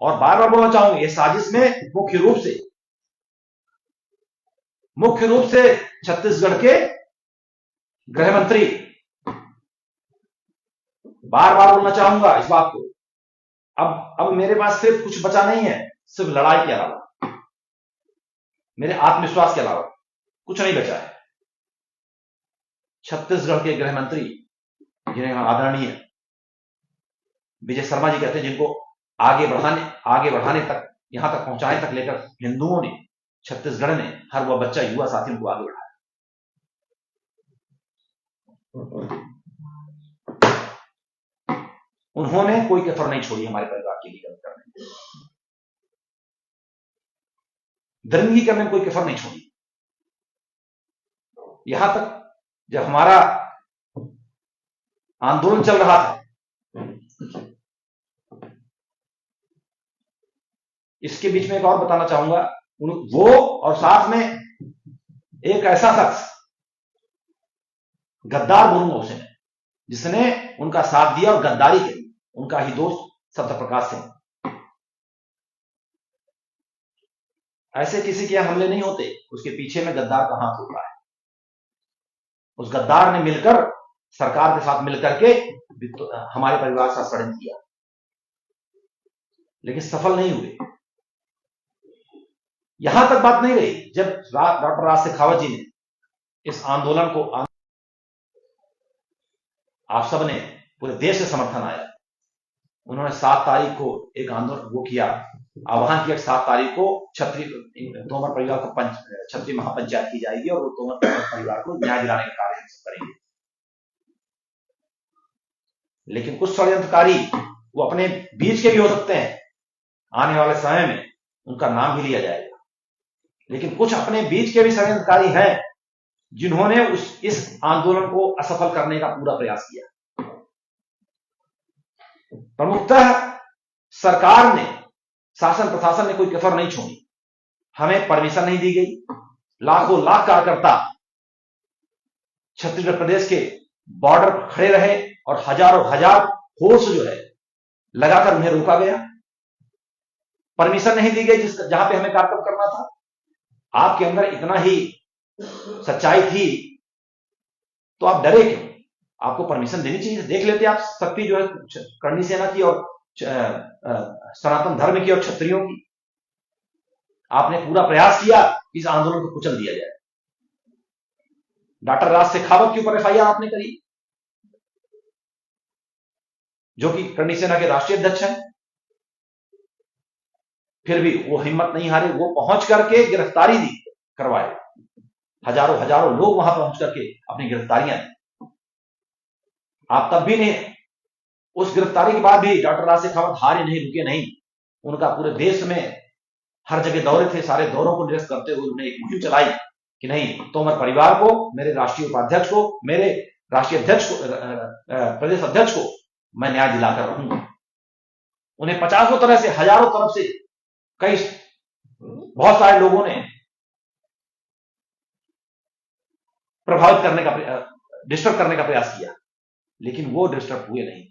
Speaker 1: और बार बार बोलना चाहूंगा, यह साजिश में मुख्य रूप से छत्तीसगढ़ के गृह मंत्री, बार बार बोलना चाहूंगा इस बात को, अब मेरे पास सिर्फ कुछ बचा नहीं है, सिर्फ लड़ाई के अलावा, मेरे आत्मविश्वास के अलावा कुछ नहीं बचा है। छत्तीसगढ़ के गृह मंत्री, जिन्हें आदरणीय विजय शर्मा जी कहते हैं, जिनको आगे बढ़ाने तक, यहां तक पहुंचाने तक लेकर हिंदुओं ने, छत्तीसगढ़ ने, हर वह बच्चा, युवा साथी उनको आगे बढ़ाया। उन्होंने कोई कसर नहीं छोड़ी हमारे परिवार के लिए करने में, दरिंदगी करने में कोई कसर नहीं छोड़ी। यहां तक जब हमारा आंदोलन चल रहा था, इसके बीच में एक और बताना चाहूंगा, वो और साथ में एक ऐसा शख्स, गद्दार बोलूंगा उसे, जिसने उनका साथ दिया और गद्दारी की, उनका ही दोस्त सत्य प्रकाश सिंह। ऐसे किसी के हमले नहीं होते, उसके पीछे में गद्दार का हाथ होता है। उस गद्दार ने मिलकर, सरकार के साथ मिलकर के हमारे परिवार के साथ षड्यंत्र किया, लेकिन सफल नहीं हुए। यहां तक बात नहीं रही जब डॉक्टर राज शेखावत जी ने इस आंदोलन को, आप सब ने, पूरे देश से समर्थन आया। उन्होंने 7 तारीख को एक आंदोलन वो किया, आह्वान किया, 7 तारीख को तोमर परिवार को क्षत्रिय महापंचायत की जाएगी और वो तोमर परिवार को न्याय दिलाने का कार्य करेंगे। लेकिन कुछ षड्यंत्रकारी, वो अपने बीच के भी हो सकते हैं, आने वाले समय में उनका नाम भी लिया जाएगा। लेकिन कुछ अपने बीच के भी षड्यंत्रकारी हैं जिन्होंने इस आंदोलन को असफल करने का पूरा प्रयास किया। प्रमुखतः सरकार ने, शासन प्रशासन ने कोई कसर नहीं छोड़ी। हमें परमिशन नहीं दी गई। लाखों लाख कार्यकर्ता छत्तीसगढ़ प्रदेश के बॉर्डर पर खड़े रहे और हजारों हजार फोर्स जो है लगाकर उन्हें रोका गया। परमिशन नहीं दी गई जहां पे हमें कार्यक्रम करना था। आपके अंदर इतना ही सच्चाई थी तो आप डरे क्यों? आपको परमिशन देनी चाहिए। देख लेते आप शक्ति जो है करणी सेना की और सनातन धर्म की और क्षत्रियों की। आपने पूरा प्रयास किया इस आंदोलन को कुचल दिया जाए। डॉक्टर राज शेखावत के ऊपर एफआईआर आपने करी, जो कि करणी सेना के राष्ट्रीय अध्यक्ष हैं। फिर भी वो हिम्मत नहीं हारे, वो पहुंच करके गिरफ्तारी दी, करवाए। हजारों हजारों लोग वहां पहुंच करके अपनी गिरफ्तारियां दी। आप तब भी नहीं, उस गिरफ्तारी के बाद भी डॉक्टर राज शेखावत हारे नहीं, रुके नहीं। उनका पूरे देश में हर जगह दौरे थे। सारे दौरों को निरस्त करते हुए उन्होंने एक मुहिम चलाई कि नहीं, तोमर परिवार को, मेरे राष्ट्रीय उपाध्यक्ष को, मेरे राष्ट्रीय अध्यक्ष को, प्रदेश अध्यक्ष को मैं न्याय दिलाकर रहूंगा। उन्हें 50 तरह से, हजारों तरफ से, कई बहुत सारे लोगों ने प्रभावित करने का, डिस्टर्ब करने का प्रयास किया, लेकिन वो डिस्टर्ब हुए नहीं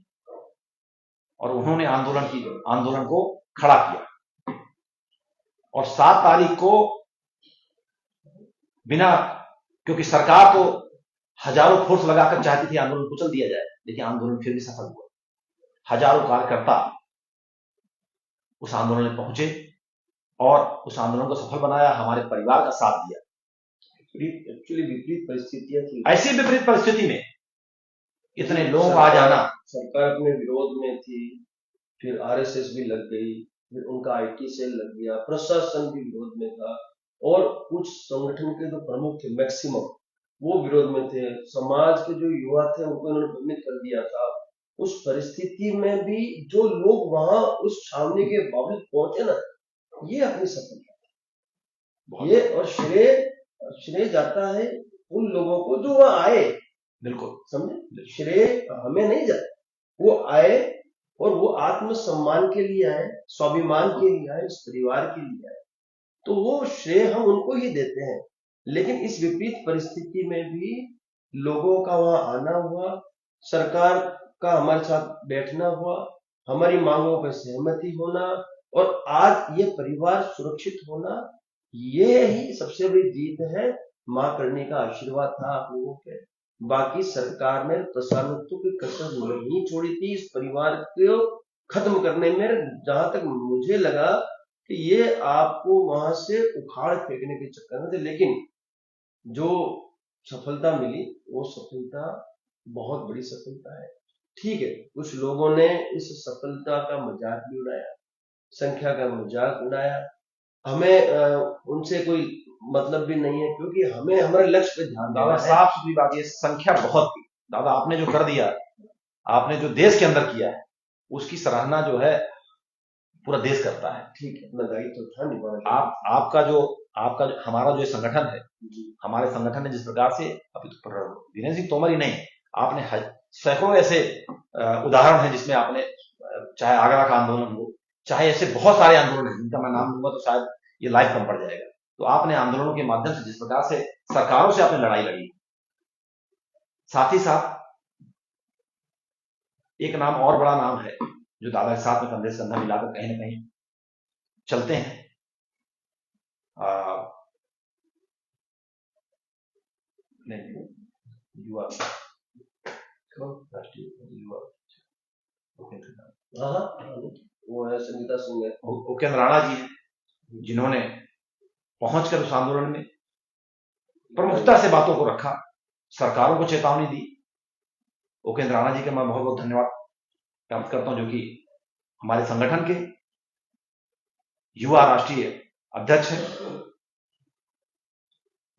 Speaker 1: और उन्होंने आंदोलन को खड़ा किया। और 7 तारीख को बिना, क्योंकि सरकार तो हजारों फोर्स लगाकर चाहती थी आंदोलन कुचल दिया जाए, लेकिन आंदोलन फिर भी सफल हुआ। हजारों कार्यकर्ता उस आंदोलन में पहुंचे और उस आंदोलन को सफल बनाया, हमारे परिवार का साथ दिया।
Speaker 2: एक्चुअली विपरीत परिस्थितियां थी।
Speaker 1: ऐसी विपरीत परिस्थिति में इतने लोग आ जाना,
Speaker 2: सरकार अपने विरोध में थी, फिर आरएसएस भी लग गई, फिर उनका आईटी सेल लग गया, प्रशासन भी विरोध में था और कुछ संगठन के जो प्रमुख थे मैक्सिमम वो विरोध में थे। समाज के जो युवा थे उनको इन्होंने भ्रमित कर दिया था। उस परिस्थिति में भी जो लोग वहां उस छावनी के बावजूद पहुंचे ना, ये अपनी सफलता है। ये और श्रेय जाता है उन लोगों को जो वहां आए।
Speaker 1: बिल्कुल
Speaker 2: समझे, श्रेय हमें नहीं जाता। वो आए और वो आत्मसम्मान के लिए आए, स्वाभिमान के लिए आए, इस परिवार के लिए आए, तो वो श्रेय हम उनको ही देते हैं। लेकिन इस विपरीत परिस्थिति में भी लोगों का वहां आना हुआ, सरकार का हमारे साथ बैठना हुआ, हमारी मांगों पर सहमति होना और आज ये परिवार सुरक्षित होना, ये ही सबसे बड़ी जीत है। मां करणी का आशीर्वाद था आप लोगों पे। बाकी सरकार ने प्रशासनिकों की कसर नहीं छोड़ी थी इस परिवार को खत्म करने में। जहां तक मुझे लगा कि ये आपको वहां से उखाड़ फेंकने के चक्कर में थे, लेकिन जो सफलता मिली वो सफलता बहुत बड़ी सफलता है। ठीक है, कुछ लोगों ने इस सफलता का मजाक भी उड़ाया, संख्या का मजाक उड़ाया। हमें उनसे कोई मतलब भी नहीं है, क्योंकि हमें हमारे लक्ष्य पे ध्यान देना है।
Speaker 1: साफ सुथरी बात, ये संख्या बहुत थी। दादा आपने जो कर दिया, आपने जो देश के अंदर किया है, उसकी सराहना जो है पूरा देश करता है।
Speaker 2: ठीक है, अपना दायित्व था निभाना।
Speaker 1: आपका जो हमारा जो संगठन है, हमारे संगठन ने जिस प्रकार से, अभी तो वीरेंद्र सिंह तोमर ही नहीं, आपने सैकड़ों ऐसे उदाहरण हैं जिसमें आपने, चाहे आगरा का आंदोलन हो, चाहे ऐसे बहुत सारे आंदोलन हैं जिनका मैं नाम लूंगा तो शायद ये लाइफ कम पड़ जाएगा। तो आपने आंदोलनों के माध्यम से जिस प्रकार से सरकारों से आपने लड़ाई लड़ी, साथ ही साथ एक नाम और बड़ा नाम है जो दादा के साथ में कंधे से कंधा मिलाकर कहीं ना कहीं चलते हैं। युवा राष्ट्रीय युवा
Speaker 2: वो है संगीता सिंह,
Speaker 1: उपेंद्र राणा जी हैं, जिन्होंने पहुंचकर उस आंदोलन में प्रमुखता से बातों को रखा, सरकारों को चेतावनी दी। उपेंद्र राणा जी का मैं बहुत बहुत धन्यवाद प्राप्त करता हूं, जो कि हमारे संगठन के युवा राष्ट्रीय अध्यक्ष हैं,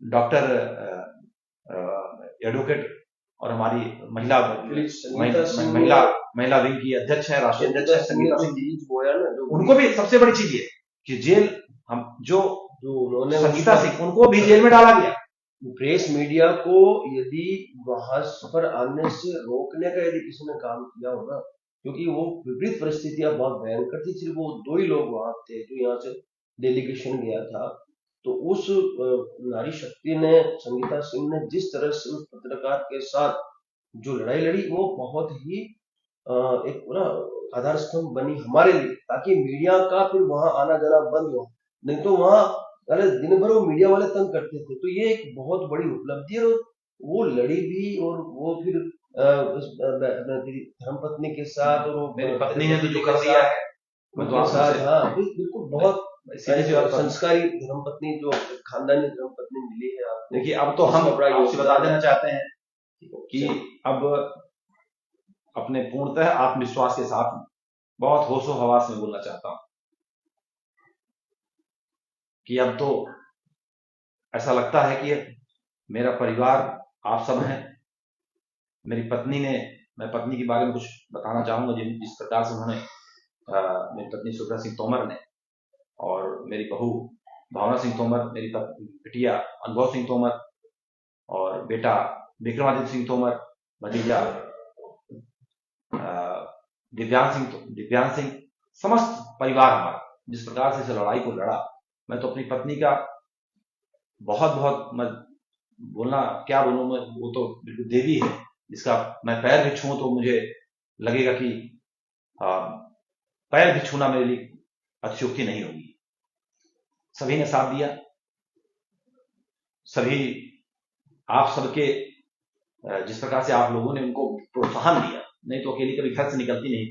Speaker 1: डॉक्टर एडवोकेट और हमारी महिला महिला विंग की अध्यक्ष है, राष्ट्रीय अध्यक्ष है संगीता सिंह जी।
Speaker 2: बीज बोया ना, जो
Speaker 1: उनको भी सबसे बड़ी चीज ये कि जेल हम जो
Speaker 2: उन्होंने
Speaker 1: संगीता सिंह, उनको भी जेल में डाला गया।
Speaker 2: प्रेस मीडिया को यदि वहां पर आने से रोकने का यदि किसी ने काम किया होगा, क्योंकि वो विपरीत परिस्थितियां बहुत भयंकर थी, सिर्फ वो 2 ही लोग वहां थे जो यहाँ से डेलीगेशन गया था। तो उस नारी शक्ति ने, संगीता सिंह ने जिस तरह से उस पत्रकार के साथ जो लड़ाई लड़ी, वो बहुत ही एक पूरा आधार स्तंभ बनी हमारे लिए, ताकि मीडिया का फिर वहां आना जाना बंद हो। नहीं तो वहां अरे दिन भर वो मीडिया वाले तंग करते थे। तो ये एक बहुत बड़ी उपलब्धि है, और वो लड़ी भी, और वो फिर धर्मपत्नी के साथ, और
Speaker 1: मेरी पत्नी ने तो जो कर दिया है
Speaker 2: उनके साथ, हाँ बिल्कुल बहुत संस्कारी धर्मपत्नी, जो खानदानी धर्मपत्नी मिली है आपको।
Speaker 1: देखिए, अब तो हम आपसे बता देना चाहते हैं कि अब अपने पूर्णतः आत्मविश्वास के साथ बहुत होशो हवास में बोलना चाहता हूं कि अब तो ऐसा लगता है कि मेरा परिवार आप सब हैं। मेरी पत्नी ने, मैं पत्नी के बारे में कुछ बताना चाहूंगा, जिस प्रकार से उन्होंने, मेरी पत्नी सुब्रा सिंह तोमर ने, और मेरी बहू भावना सिंह तोमर, मेरी बिटिया अनुभव सिंह तोमर, और बेटा विक्रमादित्य सिंह तोमर, भतीजा दिव्यांग सिंह, समस्त परिवार हमारा जिस प्रकार से इस लड़ाई को लड़ा, मैं तो अपनी पत्नी का बहुत बहुत, मैं बोलना क्या बोलूं, मैं, वो तो बिल्कुल देवी है, जिसका मैं पैर भी छूं तो मुझे लगेगा कि पैर भी छूना मेरे लिए अतिशयोक्ति नहीं होगी। सभी ने साथ दिया, सभी आप सबके, जिस प्रकार से आप लोगों ने उनको प्रोत्साहन दिया, नहीं तो अकेली कभी घर से निकलती नहीं,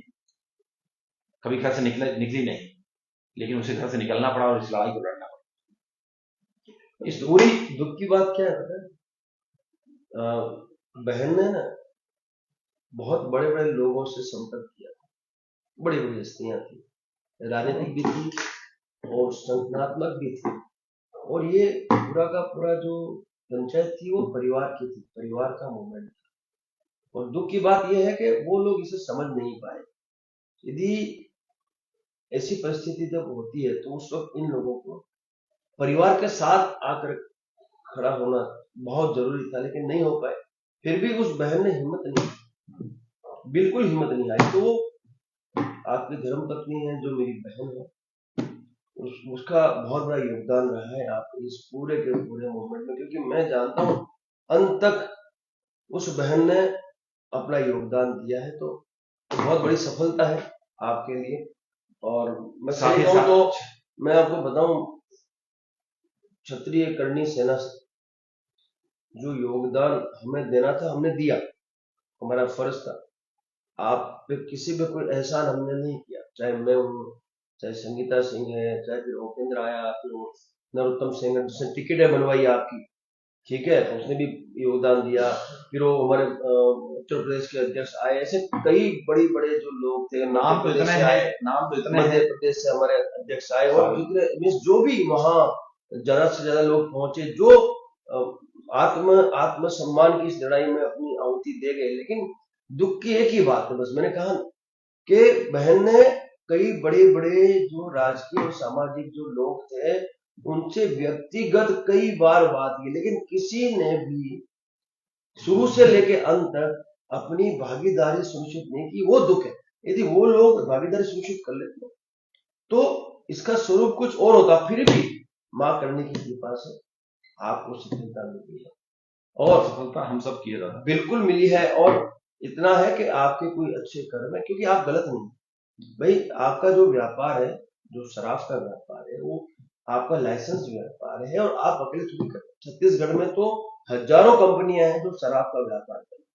Speaker 1: कभी घर से निकली नहीं, लेकिन उसे घर से निकलना पड़ा और इस लड़ाई को लड़ना पड़ा। इस पूरी
Speaker 2: दुख की बात क्या है, बहन ने ना बहुत बड़े बड़े लोगों से संपर्क किया, बड़ी बड़ी हस्तियां थी, राजनीतिक भी थी और संगठनात्मक भी थी, और ये पूरा का पूरा जो पंचायत थी वो परिवार की थी, परिवार का मूवमेंट था। और दुख की बात यह है कि वो लोग इसे समझ नहीं पाए। यदि ऐसी परिस्थिति जब होती है तो उस वक्त इन लोगों को परिवार के साथ आकर खड़ा होना बहुत जरूरी था, लेकिन नहीं हो पाए। फिर भी उस बहन ने हिम्मत नहीं, बिल्कुल हिम्मत नहीं आई। तो आपकी धर्मपत्नी है, जो मेरी बहन है, उसका बहुत बड़ा योगदान रहा है आप इस पूरे के पूरे मूवमेंट में, क्योंकि मैं जानता हूं अंत तक उस बहन ने अपना योगदान दिया है। तो बहुत बड़ी सफलता है आपके लिए। और मैं सही कहूं तो मैं आपको बताऊं, क्षत्रिय करनी सेना से जो योगदान हमें देना था हमने दिया, हमारा फर्ज था। आप पे किसी पे कोई एहसान हमने नहीं किया, चाहे मैं हूँ, चाहे संगीता सिंह है, चाहे फिर उपेंद्र आया, फिर नरोत्तम सिंह जिसने टिकटें बनवाई आपकी, ठीक है, तो उसने भी योगदान दिया। फिर वो हमारे उत्तर प्रदेश के अध्यक्ष आए, ऐसे कई बड़ी बड़े जो लोग थे,
Speaker 1: नाम तो इतने हैं,
Speaker 2: मध्य प्रदेश से हमारे अध्यक्ष आए, और जितने जो भी वहां ज्यादा से ज्यादा लोग पहुंचे, जो आत्म सम्मान की इस लड़ाई में अपनी आहुति दे गए। लेकिन दुख की एक ही बात है, बस मैंने कहा कि बहन ने कई बड़े बड़े जो राजकीय और सामाजिक जो लोग थे उनसे व्यक्तिगत कई बार बात की, लेकिन किसी ने भी शुरू से लेके अंत तक अपनी भागीदारी सुनिश्चित नहीं की। वो दुख है। यदि वो लोग भागीदारी सुनिश्चित कर लेते तो इसका स्वरूप कुछ और होता। फिर भी मां करने की कृपा से आपको सफलता मिली है, और
Speaker 1: सफलता हम सब की है,
Speaker 2: बिल्कुल मिली है। और इतना है कि आपके कोई अच्छे कर्म है, क्योंकि आप गलत नहीं भाई। आपका जो व्यापार है, जो शराब का व्यापार है, वो आपका लाइसेंस व्यापार है, और आप अकेले थोड़ी करते। छत्तीसगढ़ में तो हजारों कंपनियां हैं जो शराब का व्यापार करती हैं,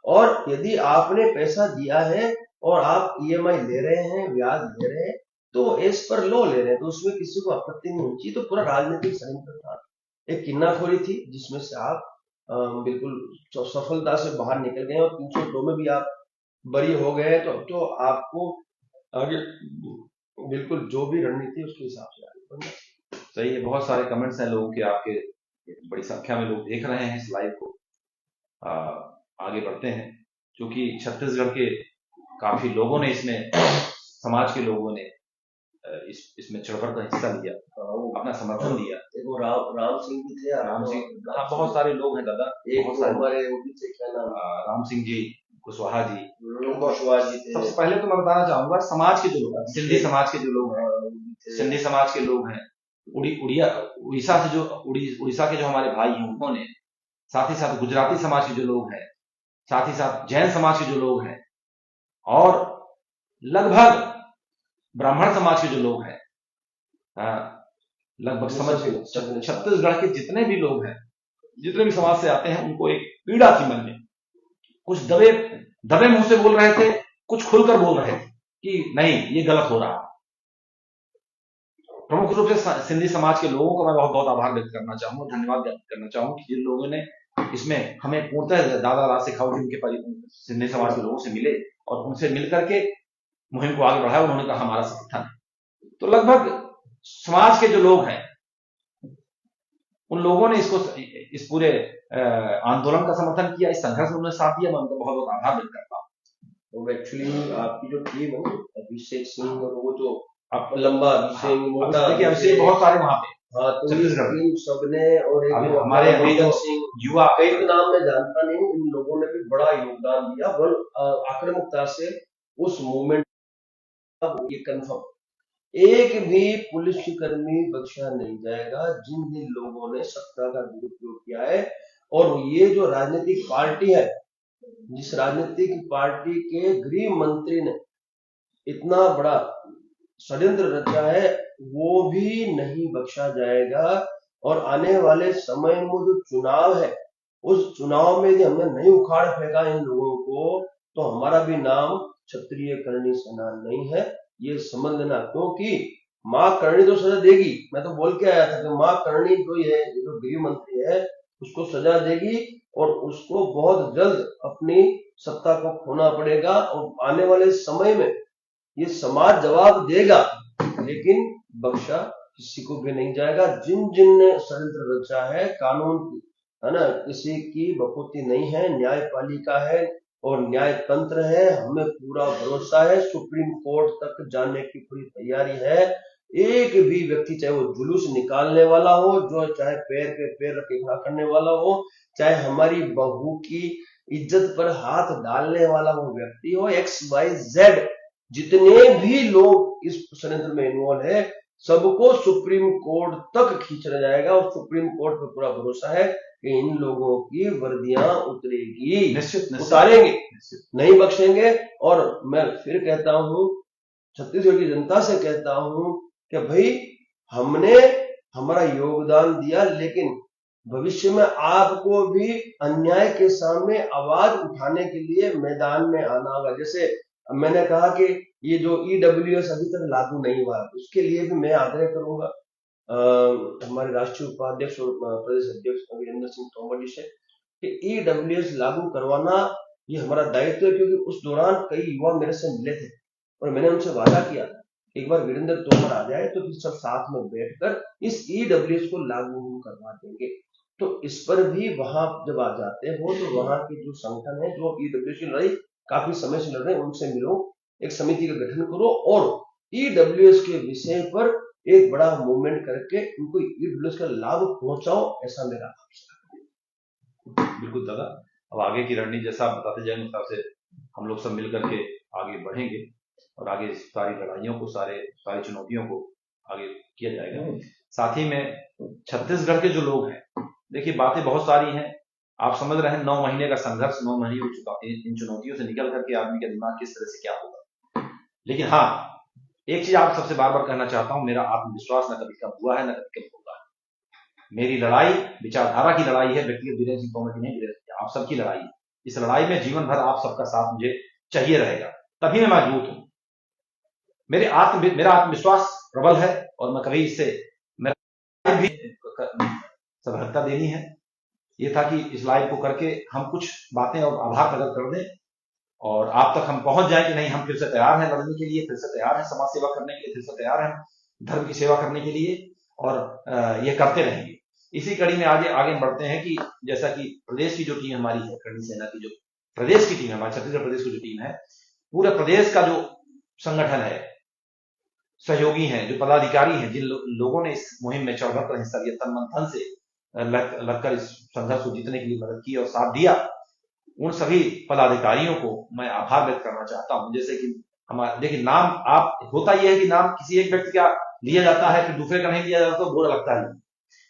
Speaker 2: और यदि आपने पैसा दिया है और आप ईएमआई ले रहे हैं, ब्याज ले रहे हैं, तो एज पर लो ले रहे हैं, तो उसमें किसी को आपत्ति नहीं होनी चाहिए। तो पूरा राजनीतिक षड्यंत्र था, एक किन्नाखोरी थी, जिसमें से आप बिल्कुल सफलता से बाहर निकल गए, और 302 में भी आप बरी हो गए। तो आपको आगे बिल्कुल जो भी रणनीति उसके हिसाब से आगे बढ़ना।
Speaker 1: सही है। बहुत सारे कमेंट्स हैं लोगों के, आपके बड़ी संख्या में लोग देख रहे हैं इस लाइव को। आगे बढ़ते हैं, क्योंकि छत्तीसगढ़ के काफी लोगों ने इसमें समाज के लोगों ने इसमें चढ़-बढ़ कर हिस्सा लिया, अपना समर्थन दिया।
Speaker 2: देखो राम सिंह भी थे,
Speaker 1: राम सिंह, हाँ बहुत सारे लोग हैं दादा,
Speaker 2: एक
Speaker 1: बहुत सारे
Speaker 2: हमारे वो भी थे, क्या नाम,
Speaker 1: राम सिंह जी, कुशवाहा जी
Speaker 2: थे।
Speaker 1: सबसे पहले तो मैं बताना चाहूंगा समाज के जो लोग हैं, सिंधी समाज के जो लोग हैं, सिंधी समाज के लोग हैं, उड़ीसा के जो हमारे भाई हैं उन्होंने, साथ ही साथ गुजराती समाज के जो लोग हैं, साथ ही साथ जैन समाज के जो लोग हैं, और लगभग ब्राह्मण समाज के जो लोग हैं, लगभग समझ छत्तीसगढ़ के जितने भी लोग हैं, जितने भी समाज से आते हैं, उनको एक पीड़ा थी मन में। कुछ दबे मुंह से बोल रहे थे, कुछ खुलकर बोल रहे थे कि नहीं ये गलत हो रहा है। प्रमुख रूप से सिंधी समाज के लोगों को मैं बहुत बहुत आभार व्यक्त करना चाहूंगा, धन्यवाद व्यक्त करना चाहूंगा कि जिन लोगों ने इसमें हमें पूर्णतः दादा राज सिखाओ जी उनके सिंधी समाज के लोगों से मिले और उनसे मिलकर के मुहिम को आगे बढ़ाया, उन्होंने कहा हमारा समर्थन है। तो लगभग समाज के जो लोग हैं उन लोगों ने इस पूरे आंदोलन का समर्थन किया, इस संघर्ष में उन्होंने साथ दिया, मैं उनका बहुत बहुत आभार व्यक्त करता हूँ।
Speaker 2: तो एक्चुअली आपकी जो टीम है अभिषेक सिंह और वो जो लंबा अभिषेक, मोटा
Speaker 1: अभिषेक, बहुत सारे वहां पे,
Speaker 2: हाँ, तो इन सबने और एक
Speaker 1: हमारे
Speaker 2: सिंह युवा, कई तो नाम मैं जानता नहीं हूँ, इन लोगों ने भी बड़ा योगदान दिया, बल आक्रामकता से उस मूवमेंट ये कंफर्म, एक भी पुलिसकर्मी बख्शा नहीं जाएगा जिन जिन लोगों ने सत्ता का दुरुपयोग किया है। और ये जो राजनीतिक पार्टी है, जिस राजनीतिक पार्टी के गृह मंत्री ने इतना बड़ा षड्यंत्र रचा है, वो भी नहीं बख्शा जाएगा। और आने वाले समय में जो चुनाव है, उस चुनाव में यदि हमने नहीं उखाड़ फेंका इन लोगों को, तो हमारा भी नाम क्षत्रिय करणी सेना नहीं है, ये समझ लेना। क्योंकि माँ करणी तो सजा देगी, मैं तो बोल के आया था कि माँ करणी जो है, जो गृह मंत्री है, उसको सजा देगी और उसको बहुत जल्द अपनी सत्ता को खोना पड़ेगा। और आने वाले समय में ये समाज जवाब देगा, लेकिन बख्शा किसी को भी नहीं जाएगा। जिन जिन ने षड्यंत्र रचा है, कानून की है ना, किसी की बकौती नहीं है, न्यायपालिका है और न्याय तंत्र है, हमें पूरा भरोसा है, सुप्रीम कोर्ट तक जाने की पूरी तैयारी है। एक भी व्यक्ति, चाहे वो जुलूस निकालने वाला हो, जो चाहे पैर पे पैर रख के खड़ा करने वाला हो, चाहे हमारी बहू की इज्जत पर हाथ डालने वाला वो व्यक्ति हो, XYZ जितने भी लोग इस षड्यंत्र में इन्वॉल्व है, सबको सुप्रीम कोर्ट तक खींचा जाएगा। और सुप्रीम कोर्ट पर पूरा भरोसा है कि इन लोगों की वर्दियां उतरेगी, निश्चित उतारेंगे, नहीं बख्शेंगे। और मैं फिर कहता हूं, छत्तीसगढ़ की जनता से कहता हूं कि भाई हमने हमारा योगदान दिया, लेकिन भविष्य में आपको भी अन्याय के सामने आवाज उठाने के लिए मैदान में आना होगा। जैसे मैंने कहा कि ये जो EWS अभी तक लागू नहीं हुआ, उसके लिए भी मैं आग्रह करूंगा हमारे राष्ट्रीय उपाध्यक्ष और प्रदेश अध्यक्ष वीरेंद्र सिंह तोमर जी से कि EWS लागू करवाना ये हमारा दायित्व है। क्योंकि उस दौरान कई युवा मेरे से मिले थे और मैंने उनसे वादा किया एक बार वीरेंद्र तोमर आ जाए तो फिर सब साथ में बैठकर इस EWS को लागू करवा देंगे। तो इस पर भी वहां जब आ जाते हो तो वहां के जो संगठन है, जो EWS की लड़ाई काफी समय से लड़ रहे हैं, उनसे मिलो, एक समिति का गठन करो और EWS के विषय पर एक बड़ा मूवमेंट करके उनको EWS का लाभ पहुंचाओ, ऐसा मेरा
Speaker 1: बिल्कुल दादा। अब आगे की रणनीति जैसा आप बताते जाएंगे, हिसाब से हम लोग सब मिलकर के आगे बढ़ेंगे और आगे सारी लड़ाइयों को, सारी चुनौतियों को आगे किया जाएगा। साथ ही में छत्तीसगढ़ के जो लोग हैं, देखिए बातें बहुत सारी हैं, आप समझ रहे हैं 9 महीने का संघर्ष, 9 महीने हो चुका है, इन चुनौतियों से निकल करके आदमी का दिमाग किस तरह से क्या होगा। लेकिन हाँ, एक चीज आप सबसे बार बार कहना चाहता हूं, मेरा आत्मविश्वास न कभी कम हुआ है, न कभी कम होगा। मेरी लड़ाई विचारधारा की लड़ाई है, व्यक्तिगत वीरेंद्र सिंह तोमर की नहीं, आप सबकी लड़ाई है। इस लड़ाई में जीवन भर आप सबका साथ मुझे चाहिए रहेगा, तभी मैं मजबूत हूं। मेरा आत्मविश्वास प्रबल है और मैं कभी इससे भी सफलता देनी है। ये था कि इस लाइव को करके हम कुछ बातें और आभार प्रकट कर दें और आप तक हम पहुंच जाए कि नहीं, हम फिर से तैयार हैं लड़ने के लिए, फिर से तैयार हैं समाज सेवा करने के लिए, फिर से तैयार हैं धर्म की सेवा करने के लिए और ये करते रहेंगे। इसी कड़ी में आगे बढ़ते हैं कि जैसा कि प्रदेश की जो टीम हमारी है, करणी सेना की जो प्रदेश की टीम है, हमारे छत्तीसगढ़ प्रदेश की जो टीम है, पूरे प्रदेश का जो संगठन है, सहयोगी हैं, जो पदाधिकारी हैं, जिन लोगों ने इस मुहिम में चढ़ कर हिस्सा लिया, तन मन धन से लगकर इस संघर्ष को जीतने के लिए मदद की और साथ दिया, उन सभी पदाधिकारियों को मैं आभार व्यक्त करना चाहता हूं। जैसे कि हमारे देखिए, नाम आप होता यह है कि नाम किसी एक व्यक्ति का लिया जाता है, फिर दूसरे का नहीं लिया जाता तो बुरा लगता है,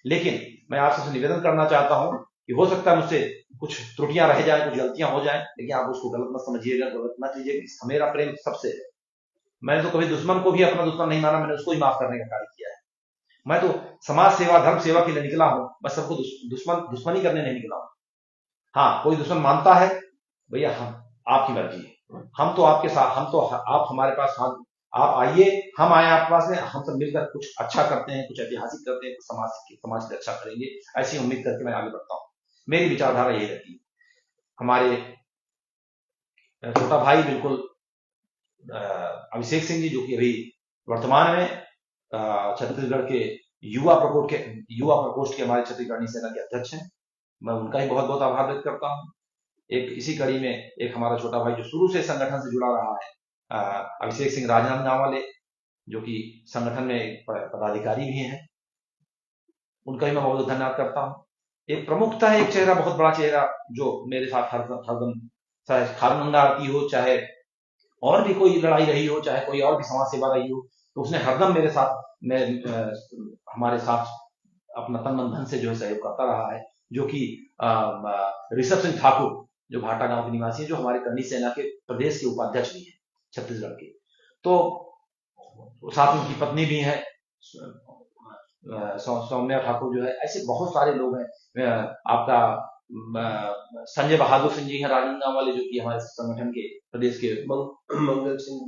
Speaker 1: लेकिन मैं आप सबसे निवेदन करना चाहता हूं कि हो सकता है मुझसे कुछ त्रुटियां रह जाए, कुछ गलतियां हो जाए, लेकिन आप उसको गलत मत समझिएगा, गलत मत लीजिएगा। मेरा प्रेम सबसे है। मैंने तो कभी दुश्मन को भी अपना दुश्मन नहीं माना, मैंने उसको ही माफ करने का कार्य किया है। मैं तो समाज सेवा, धर्म सेवा के लिए निकला हूं, मैं सबको दुश्मनी करने नहीं निकला हूं। हाँ, कोई दुश्मन मानता है, भैया हम आपकी मर्जी है, हम तो आपके साथ, हम तो आप हमारे पास, हम आप आइए, हम आए आपके पास में, हम सब मिलकर कुछ अच्छा करते हैं, कुछ ऐतिहासिक करते हैं, कुछ समाज की रक्षा करेंगे, ऐसी उम्मीद करके मैं आगे बढ़ता हूं। मेरी विचारधारा यही रहती है। हमारे छोटा भाई बिल्कुल अभिषेक सिंह जी, जो कि अभी वर्तमान में छत्तीसगढ़ के युवा प्रकोष्ठ के हमारे छत्तीसगढ़ सेना के अध्यक्ष हैं, मैं उनका ही बहुत बहुत आभार व्यक्त करता हूं। एक इसी कड़ी में एक हमारा छोटा भाई जो शुरू से संगठन से जुड़ा रहा है, अभिषेक सिंह राजनांदगांव वाले, जो कि संगठन में पदाधिकारी भी हैं, उनका भी मैं बहुत धन्यवाद करता हूं। एक प्रमुखता है, एक चेहरा, बहुत बड़ा चेहरा, जो मेरे साथ हरदम, चाहे खान गंगा आरती हो, चाहे और भी कोई लड़ाई रही हो, चाहे कोई और भी समाज सेवा रही हो, तो उसने हरदम मेरे साथ हमारे साथ अपना तन मन धन से जो है सहयोग करता रहा है, जो कि ऋषभ सिंह ठाकुर, जो भाटा गांव के निवासी है, जो हमारे करनी सेना के प्रदेश के उपाध्यक्ष भी हैं छत्तीसगढ़ के, तो साथ में उनकी पत्नी भी है सौम्या ठाकुर जो है। ऐसे बहुत सारे लोग हैं। आपका संजय बहादुर सिंह जी हैं राजनांदगांव वाले, जो कि हमारे संगठन के प्रदेश के
Speaker 2: मंगल सिंह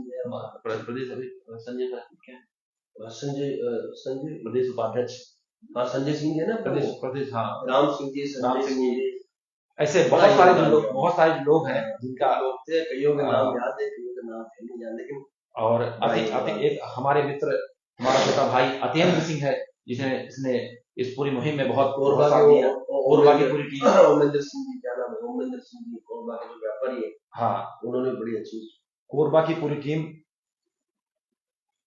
Speaker 1: प्रदेश अभी संजय का क्या है,
Speaker 2: संजय
Speaker 1: प्रदेश उपाध्यक्ष,
Speaker 2: हाँ संजय सिंह है ना
Speaker 1: प्रदेश, हाँ
Speaker 2: राम सिंह जी,
Speaker 1: ऐसे बहुत सारे लोग हैं जिनका
Speaker 2: कईयों के नाम याद है, कईयों के नाम नहीं याद, लेकिन
Speaker 1: और एक हमारे मित्र, हमारा छोटा भाई अत्येंद्र सिंह है, जिसने इस पूरी मुहिम में बहुत साथ दिया। कोरबा की पूरी टीम,
Speaker 2: ओमेंद्र सिंह जी, क्या नाम है, ओमेंद्र सिंह जी, कोरबा के जो व्यापारी है,
Speaker 1: हाँ,
Speaker 2: उन्होंने बड़ी अच्छी,
Speaker 1: कोरबा की पूरी टीम,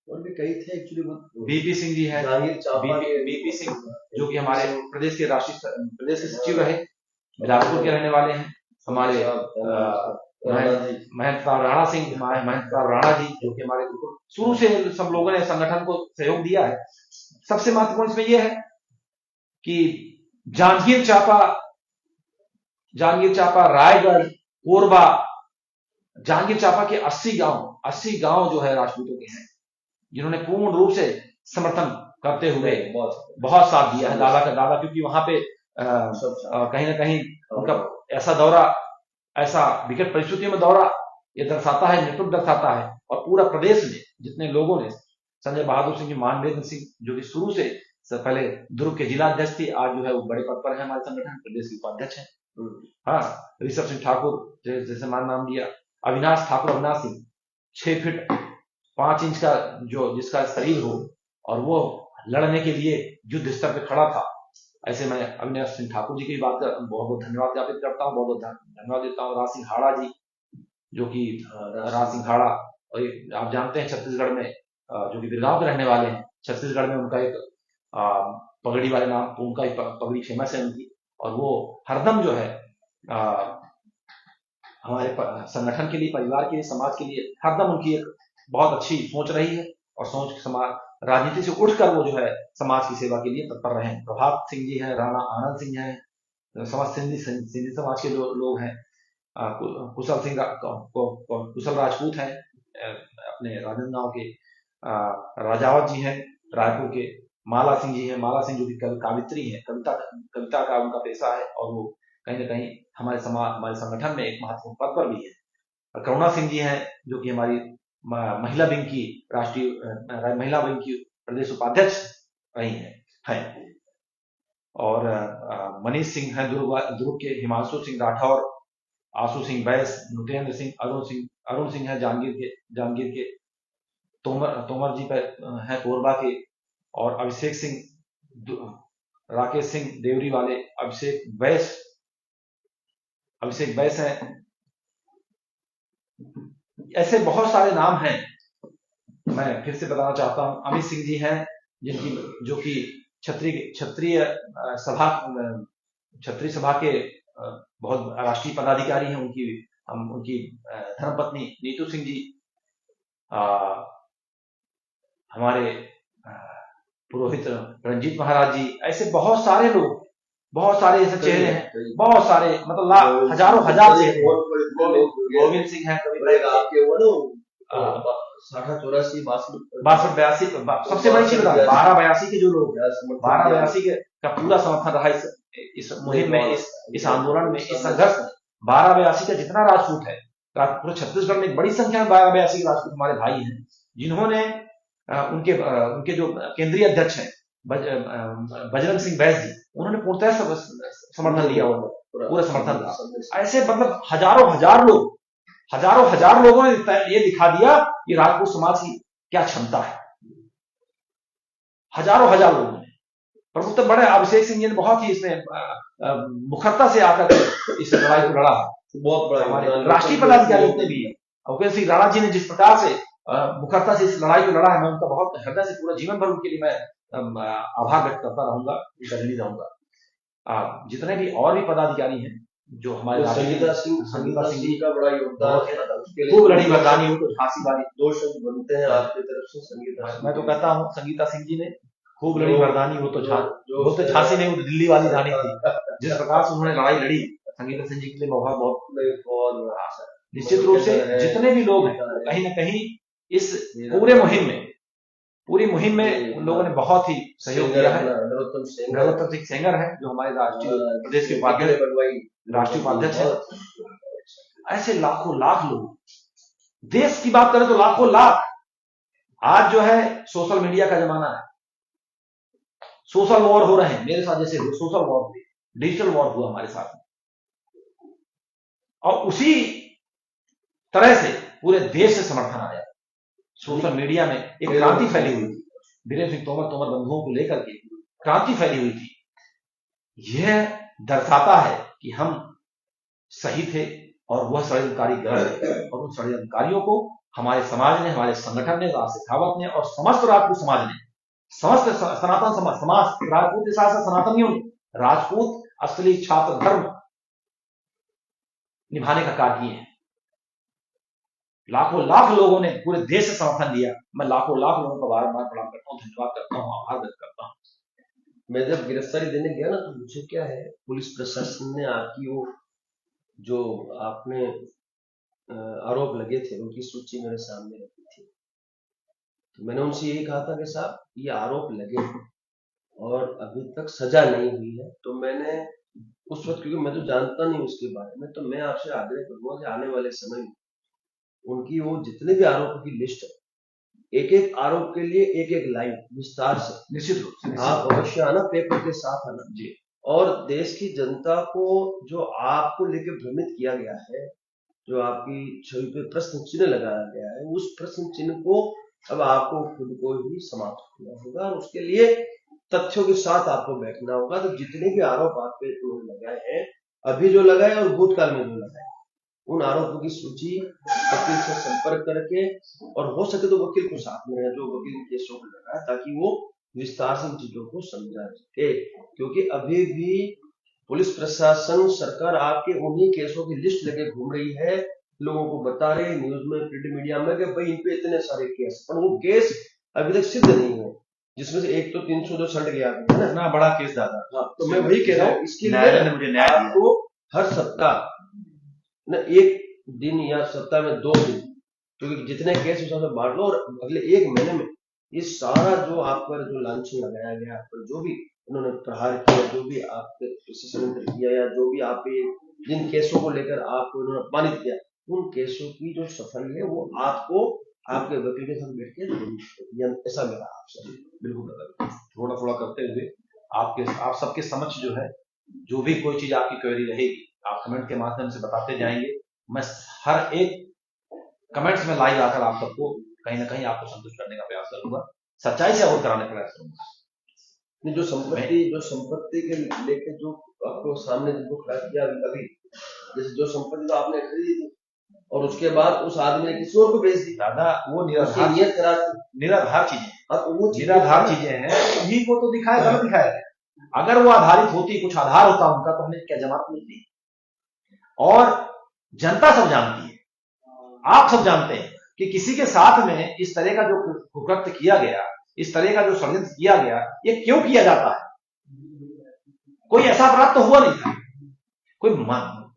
Speaker 2: और भी कई थे एक्चुअली।
Speaker 1: बीपी सिंह जी है, बीपी सिंह, जो कि हमारे प्रदेश के प्रदेश के सचिव रहे, बिलासपुर के रहने वाले हैं। हमारे महंत राणा जी, जो कि हमारे शुरू से सब लोगों ने संगठन को सहयोग दिया है। सबसे महत्वपूर्ण इसमें यह है कि जांजगीर चांपा, रायगढ़, कोरबा, जांजगीर चांपा के 80 गांव जो है राजपूतों के हैं, जिन्होंने पूर्ण रूप से समर्थन करते हुए बहुत साथ दिया है दादा, क्योंकि वहां पे कहीं ना कहीं उनका ऐसा विकट परिस्थितियों में दौरा, ये दर्शाता है, नेतृत्व दर्शाता है। और पूरा प्रदेश में जितने लोगों ने, संजय बहादुर सिंह जी, मानवेंद्र सिंह, जो कि शुरू से पहले दुर्ग के जिला अध्यक्ष थे, आज जो है वो बड़े पद पर है हमारे संगठन, प्रदेश के उपाध्यक्ष हैं। हाँ, ऋषभ सिंह ठाकुर, जैसे नाम लिया, अविनाश सिंह, 6 फीट 5 इंच का, जो जिसका शरीर हो और वो लड़ने के लिए युद्ध स्तर पर खड़ा था, ऐसे मैं अविनाश सिंह ठाकुर जी की बात कर बहुत बहुत धन्यवाद ज्ञापित करता हूँ, बहुत बहुत धन्यवाद देता हूँ। राज सिंह हाड़ा जी, जो कि राज सिंह हाड़ा, और आप जानते हैं छत्तीसगढ़ में, जो कि बिरगांव के रहने वाले हैं, छत्तीसगढ़ में उनका एक पगड़ी वाले नाम, उनका एक पगड़ी फेमस है उनकी, और वो हरदम जो है हमारे संगठन के लिए, परिवार के लिए, समाज के लिए हरदम उनकी एक बहुत अच्छी सोच रही है, और सोच समाज राजनीति से उठकर वो जो है समाज की सेवा के लिए तत्पर रहे। प्रभात सिंह जी हैं, राणा आनंद सिंह हैं, सिंधी समाज के लोग हैं, कुशल राजपूत हैं, अपने राजनांदगांव के, राजावत जी हैं रायपुर के, माला सिंह जी हैं, माला सिंह जो कि कवित्री है, कविता का उनका पेशा है, और वो कहीं ना कहीं हमारे संगठन में एक महत्वपूर्ण पद पर भी है। करुणा सिंह जी हैं, जो कि हमारी महिला विंग की महिला विंग की प्रदेश उपाध्यक्ष रही हैं। और मनीष सिंह हैं दुर्ग के, हिमांशु सिंह राठौर, आशु सिंह बैस, नुतेंद्र सिंह, अरुण सिंह है जांगीर के, तोमर जी हैं कोरबा के, और अभिषेक सिंह, राकेश सिंह देवरी वाले, अभिषेक बैस हैं ऐसे बहुत सारे नाम हैं। मैं फिर से बताना चाहता हूं, अमित सिंह जी हैं, जिनकी जो कि क्षत्रिय सभा क्षत्रिय सभा के बहुत राष्ट्रीय पदाधिकारी हैं। उनकी धर्मपत्नी नीतू सिंह जी, हमारे पुरोहित रंजीत महाराज जी, ऐसे बहुत सारे लोग, बहुत सारे ऐसे चेहरे हैं, बहुत सारे, मतलब हजारों हजार चेहरे। गोविंद सिंह है,
Speaker 2: आपके वो ना 60-84
Speaker 1: 62 82 सबसे बड़ी चीज बता, 1282 के जो लोग, 1282 के का पूरा समर्थन रहा इस मुहिम में, इस आंदोलन में, इस संघर्ष में। 1282 का जितना राजपूत है, पूरे छत्तीसगढ़ में एक बड़ी संख्या में 1282 के राजपूत हमारे भाई हैं, जिन्होंने उनके जो केंद्रीय अध्यक्ष हैं बजरंग सिंह बैस जी, उन्होंने पूर्णतः समर्थन दिया, पूरा समर्थन था। ऐसे मतलब हजारों हजार लोगों ने ये दिखा दिया कि राजपूत समाज की क्या क्षमता है। हजारों लोगों ने, प्रमुख तो बड़े अभिषेक सिंह जी ने बहुत ही इसमें मुखरता से आकर इस लड़ाई को लड़ा है।
Speaker 2: बहुत बड़ा
Speaker 1: हमारे राष्ट्रीय पदाधिकारी ने भी, भूपेंद्र सिंह राणा जी ने जिस प्रकार से मुखरता से इस लड़ाई को लड़ा है, मैं उनका बहुत हृदय से पूरा जीवन भर उनके लिए मैं आभार व्यक्त करता रहूंगा, ऋणी रहूंगा। जितने भी और भी पदाधिकारी हैं जो हमारे
Speaker 2: संगीता सिंह जी का बड़ा योगदान है,
Speaker 1: खूब लड़ी मर्दानी हो तो झांसी वाली
Speaker 2: 2 शब्द बनते हैं आपकी तरफ से। संगीता,
Speaker 1: मैं तो कहता हूँ संगीता सिंह जी ने खूब लड़ी मर्दानी हो तो झांसी नहीं, वो दिल्ली वाली रानी थी। जिस प्रकार से उन्होंने लड़ाई लड़ी, संगीता सिंह जी के लिए बहुत निश्चित रूप से जितने भी लोग हैं कहीं ना कहीं इस पूरी मुहिम में उन लोगों ने बहुत ही सहयोग दिया है। नरोत्तम सिंह सेंगर है जो हमारे राष्ट्रीय प्रदेश के राष्ट्रीय उपाध्यक्ष है। ऐसे लाखों लाख लोग, देश की बात करें तो लाखों लाख। आज जो है सोशल मीडिया का जमाना है, सोशल वॉर हो रहे हैं मेरे साथ, जैसे सोशल वॉर हुई, डिजिटल वॉर हुआ हमारे साथ में, और उसी तरह से पूरे देश से समर्थन आया। सोशल मीडिया में एक क्रांति फैली हुई थी, वीरेंद्र सिंह तोमर बंधुओं को लेकर के क्रांति फैली हुई थी। यह दर्शाता है कि हम सही थे और वह षड्यंत्रकारी गलत थे, और उन षड्यंत्रकारियों को हमारे समाज ने, हमारे संगठन ने, राज शेखावत ने और समस्त राजपूत समाज ने, समस्त सनातन समाज राजपूत के साथ साथ सनातनियों ने राजपूत असली छात्र धर्म निभाने का कार्य किए हैं। लाखों लाख लोगों ने पूरे देश से समर्थन दिया। मैं लाखों लाख लोगों का बार-बार प्रणाम करता हूं, धन्यवाद करता हूं, आभार व्यक्त करता हूं।
Speaker 2: मैं जब गिरफ्तारी देने गया ना, तो मुझे क्या है, पुलिस प्रशासन ने आपकी वो जो आपने आरोप लगे थे उनकी सूची मेरे सामने रखी थी। तो मैंने उनसे यही कहा था कि साहब ये आरोप लगे और अभी तक सजा नहीं हुई है। तो मैंने उस वक्त, क्योंकि मैं तो जानता नहीं उसके बारे में, तो मैं आपसे आग्रह करूंगा कि आने वाले समय में उनकी वो जितने भी आरोपों की लिस्ट है, एक एक आरोप के लिए एक एक लाइन विस्तार से,
Speaker 1: निश्चित रूप से
Speaker 2: आप अवश्य आना, पेपर के साथ आना जी। और देश की जनता को जो आपको लेकर भ्रमित किया गया है, जो आपकी छवि पे प्रश्न चिन्ह लगाया गया है, उस प्रश्न चिन्ह को अब आपको खुद को ही समाप्त करना होगा, और उसके लिए तथ्यों के साथ आपको बैठना होगा। तो जितने भी आरोप आप पे लगाए हैं, अभी जो लगाए और भूतकाल में जो लगाए, उन आरोपों की सूची वकील से संपर्क करके, और हो सके तो वकील को साथ में, जो वकील केसों को लगा, ताकि वो विस्तार से इन चीजों को समझा सके। क्योंकि अभी भी पुलिस प्रशासन, सरकार आपके उन्हीं केसों की लिस्ट लेके घूम रही है, लोगों को बता रही है न्यूज में, प्रिंट मीडिया में, कि भाई इन पे इतने सारे केस, पर वो केस अभी तक सिद्ध नहीं है, जिसमें से एक तो 300 जो सट गया है ना,
Speaker 1: इतना बड़ा केस दादा।
Speaker 2: हाँ, तो मैं वही कह रहा हूँ, इसके लिए
Speaker 1: मुझे न्याय
Speaker 2: आपको हर सप्ताह न, एक दिन या सप्ताह में 2 दिन, क्योंकि जितने केस उस हिसाब से बांट लो, और अगले 1 महीने में ये सारा जो आप पर जो लांछन लगाया गया, आप पर जो भी उन्होंने प्रहार किया, जो भी आपके षड्यंत्र किया, या जो भी आप जिन केसों को लेकर आपको उन्होंने अपमानित किया, उन केसों की जो सफाई है वो आपको आपके वकील के साथ बैठ के, ऐसा मेरा आपसे
Speaker 1: बिल्कुल थोड़ा थोड़ा करते हुए आप सबके समक्ष जो है, जो भी कोई चीज आपकी क्वेरी रहेगी, आप कमेंट के माध्यम से बताते जाएंगे। मैं हर एक कमेंट्स में लाइव आकर आप सबको कहीं ना कहीं आपको संतुष्ट करने का प्रयास करूंगा, सच्चाई से अवगत कराने का प्रयास करूंगा।
Speaker 2: जो संपत्ति के लेके जो आपको सामने जिनको खड़ा किया, अभी जैसे जो संपत्ति तो आपने खरीदी थी, और उसके बाद उस आदमी ने किसी और को बेच दी।
Speaker 1: दादा वो
Speaker 2: उसकी नियत खराब थी।
Speaker 1: निराधार चीजें,
Speaker 2: अब वो
Speaker 1: निराधार चीजें हैं, उन्हीं को तो दिखाया गलत दिखाया गया। अगर वो आधारित होती, कुछ आधार होता उनका, तो हमने क्या जमात मिलती। और जनता सब जानती है, आप सब जानते हैं कि किसी के साथ में इस तरह का जो कुकृत्य किया गया, इस तरह का जो षड्यंत्र किया गया, ये क्यों किया जाता है? कोई ऐसा अपराध तो हुआ नहीं था, कोई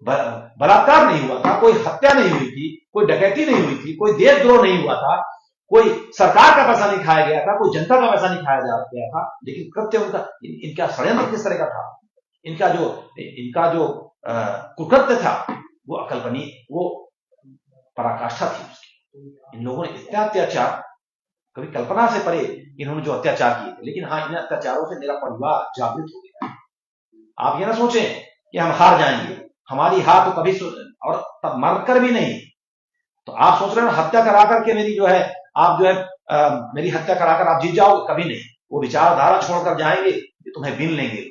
Speaker 1: बलात्कार नहीं हुआ था, कोई हत्या नहीं हुई थी, कोई डकैती नहीं हुई थी, कोई देशद्रोह नहीं हुआ था, कोई सरकार का पैसा नहीं खाया गया था, कोई जनता का पैसा नहीं खाया गया था। लेकिन कृत्य उनका, इनका षड्यंत्र किस तरह का था, इनका जो कुकृत्य था वो अकल्पनीय, वो पराकाष्ठा थी उसकी। इन लोगों ने इतना अत्याचार, कभी कल्पना से परे इन्होंने जो अत्याचार किए थे। लेकिन हाँ, इन अत्याचारों से मेरा परिवार जागृत हो गया। आप ये ना सोचें कि हम हार जाएंगे, हमारी हार तो कभी, और तब मरकर भी नहीं। तो आप सोच रहे हो हत्या करा करके मेरी जो है, आप जो है मेरी हत्या कराकर आप जीत जाओगे, कभी नहीं। वो विचारधारा छोड़कर जाएंगे कि तुम्हें बिन लेंगे,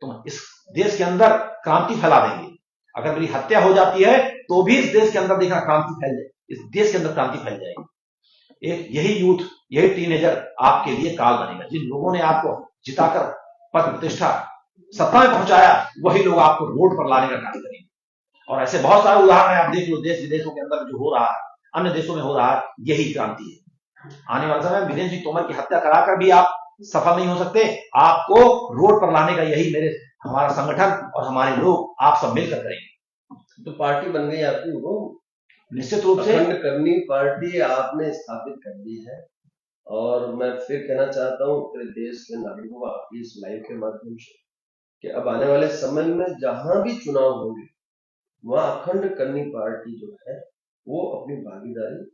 Speaker 1: तुम इस देश के अंदर क्रांति फैला देंगे। अगर मेरी हत्या हो जाती है तो भी इस देश के अंदर देखना क्रांति फैल जाए, इस देश के अंदर क्रांति फैल जाएगी। एक यही यूथ, यही टीनेजर आपके लिए काल बनेगा। जिन लोगों ने आपको जिताकर पद प्रतिष्ठा सत्ता में पहुंचाया, वही लोग आपको रोड पर लाने का कार्य करेंगे। और ऐसे बहुत सारे उदाहरण है, आप देख लो देश विदेशों के अंदर जो हो रहा है, अन्य देशों में हो रहा है, यही क्रांति है। आने वाले समय में वीरेंद्र सिंह तोमर की हत्या कराकर भी आप सफल नहीं हो सकते। आपको रोड पर लाने का यही हमारा संगठन और हमारे लोग आप सब मिलकर करेंगे।
Speaker 2: तो पार्टी बन गई आपकी, वो
Speaker 1: निश्चित रूप से
Speaker 2: अखंड करनी पार्टी आपने स्थापित कर दी है। और मैं फिर कहना चाहता हूँ पूरे देश के नागरिकों को आपकी इस लाइव के माध्यम से कि अब आने वाले समय में जहां भी चुनाव होंगे, वहां अखंड करनी पार्टी जो है वो अपनी भागीदारी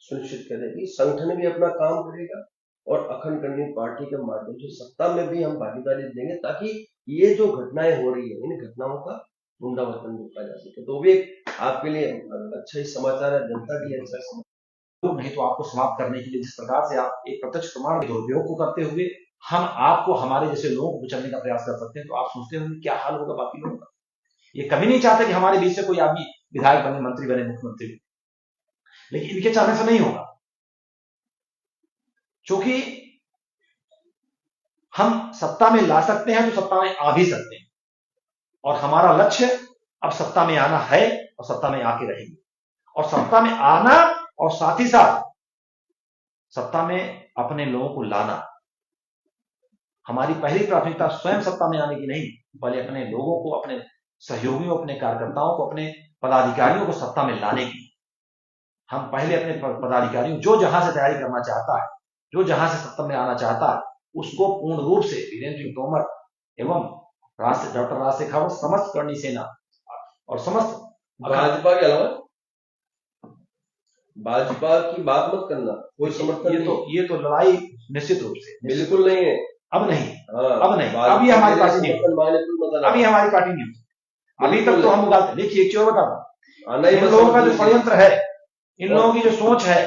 Speaker 2: सुनिश्चित करेगी, संगठन भी अपना काम करेगा और अखंड करनी पार्टी के माध्यम से सत्ता में भी हम भागीदारी देंगे, ताकि ये जो घटनाएं हो रही है, इन घटनाओं का पुनरावर्तन रोका जा सके। तो भी आपके लिए अच्छा ही समाचार है, जनता के लिए अच्छा समाचार।
Speaker 1: नहीं तो आपको समाप्त करने के लिए जिस प्रकार से आप एक प्रत्यक्ष प्रमाण के दुरुपयोग को करते हुए हम आपको, हमारे जैसे लोगों को कुचलने का प्रयास कर सकते हैं, तो आप सोचते होंगे क्या हाल होगा बाकी लोगों का। ये कभी नहीं चाहते कि हमारे बीच से कोई आदमी विधायक बने, मंत्री बने, मुख्यमंत्री बने, लेकिन इनके चाहने से नहीं होगा, क्योंकि हम सत्ता में ला सकते हैं तो सत्ता में आ भी सकते हैं, और हमारा लक्ष्य अब सत्ता में आना है और सत्ता में आके रहेंगे। और सत्ता में आना और साथ ही साथ सत्ता में अपने लोगों को लाना। हमारी पहली प्राथमिकता स्वयं सत्ता में आने की नहीं, बल्कि अपने लोगों को, अपने सहयोगियों, अपने कार्यकर्ताओं को, अपने पदाधिकारियों को सत्ता में लाने की। हम पहले अपने पदाधिकारियों, जो जहां से तैयारी करना चाहता है, जो जहां से सत्ता में आना चाहता है, उसको पूर्ण रूप से वीरेंद्र सिंह तोमर एवं डॉक्टर राज शेखावत, समस्त करणी सेना और समस्त
Speaker 2: भाजपा के अलावा भाजपा की बात मत करना, कोई समर्थन
Speaker 1: ये तो लड़ाई निश्चित रूप से
Speaker 2: बिल्कुल नहीं है।
Speaker 1: अब नहीं, अब नहीं, अभी हमारी पार्टी नहीं, अभी हमारी पार्टी नहीं। अभी तक तो हम उगाते। देखिए एक चीज बता दूं, इन लोगों का जो षड्यंत्र है, इन लोगों की जो सोच है,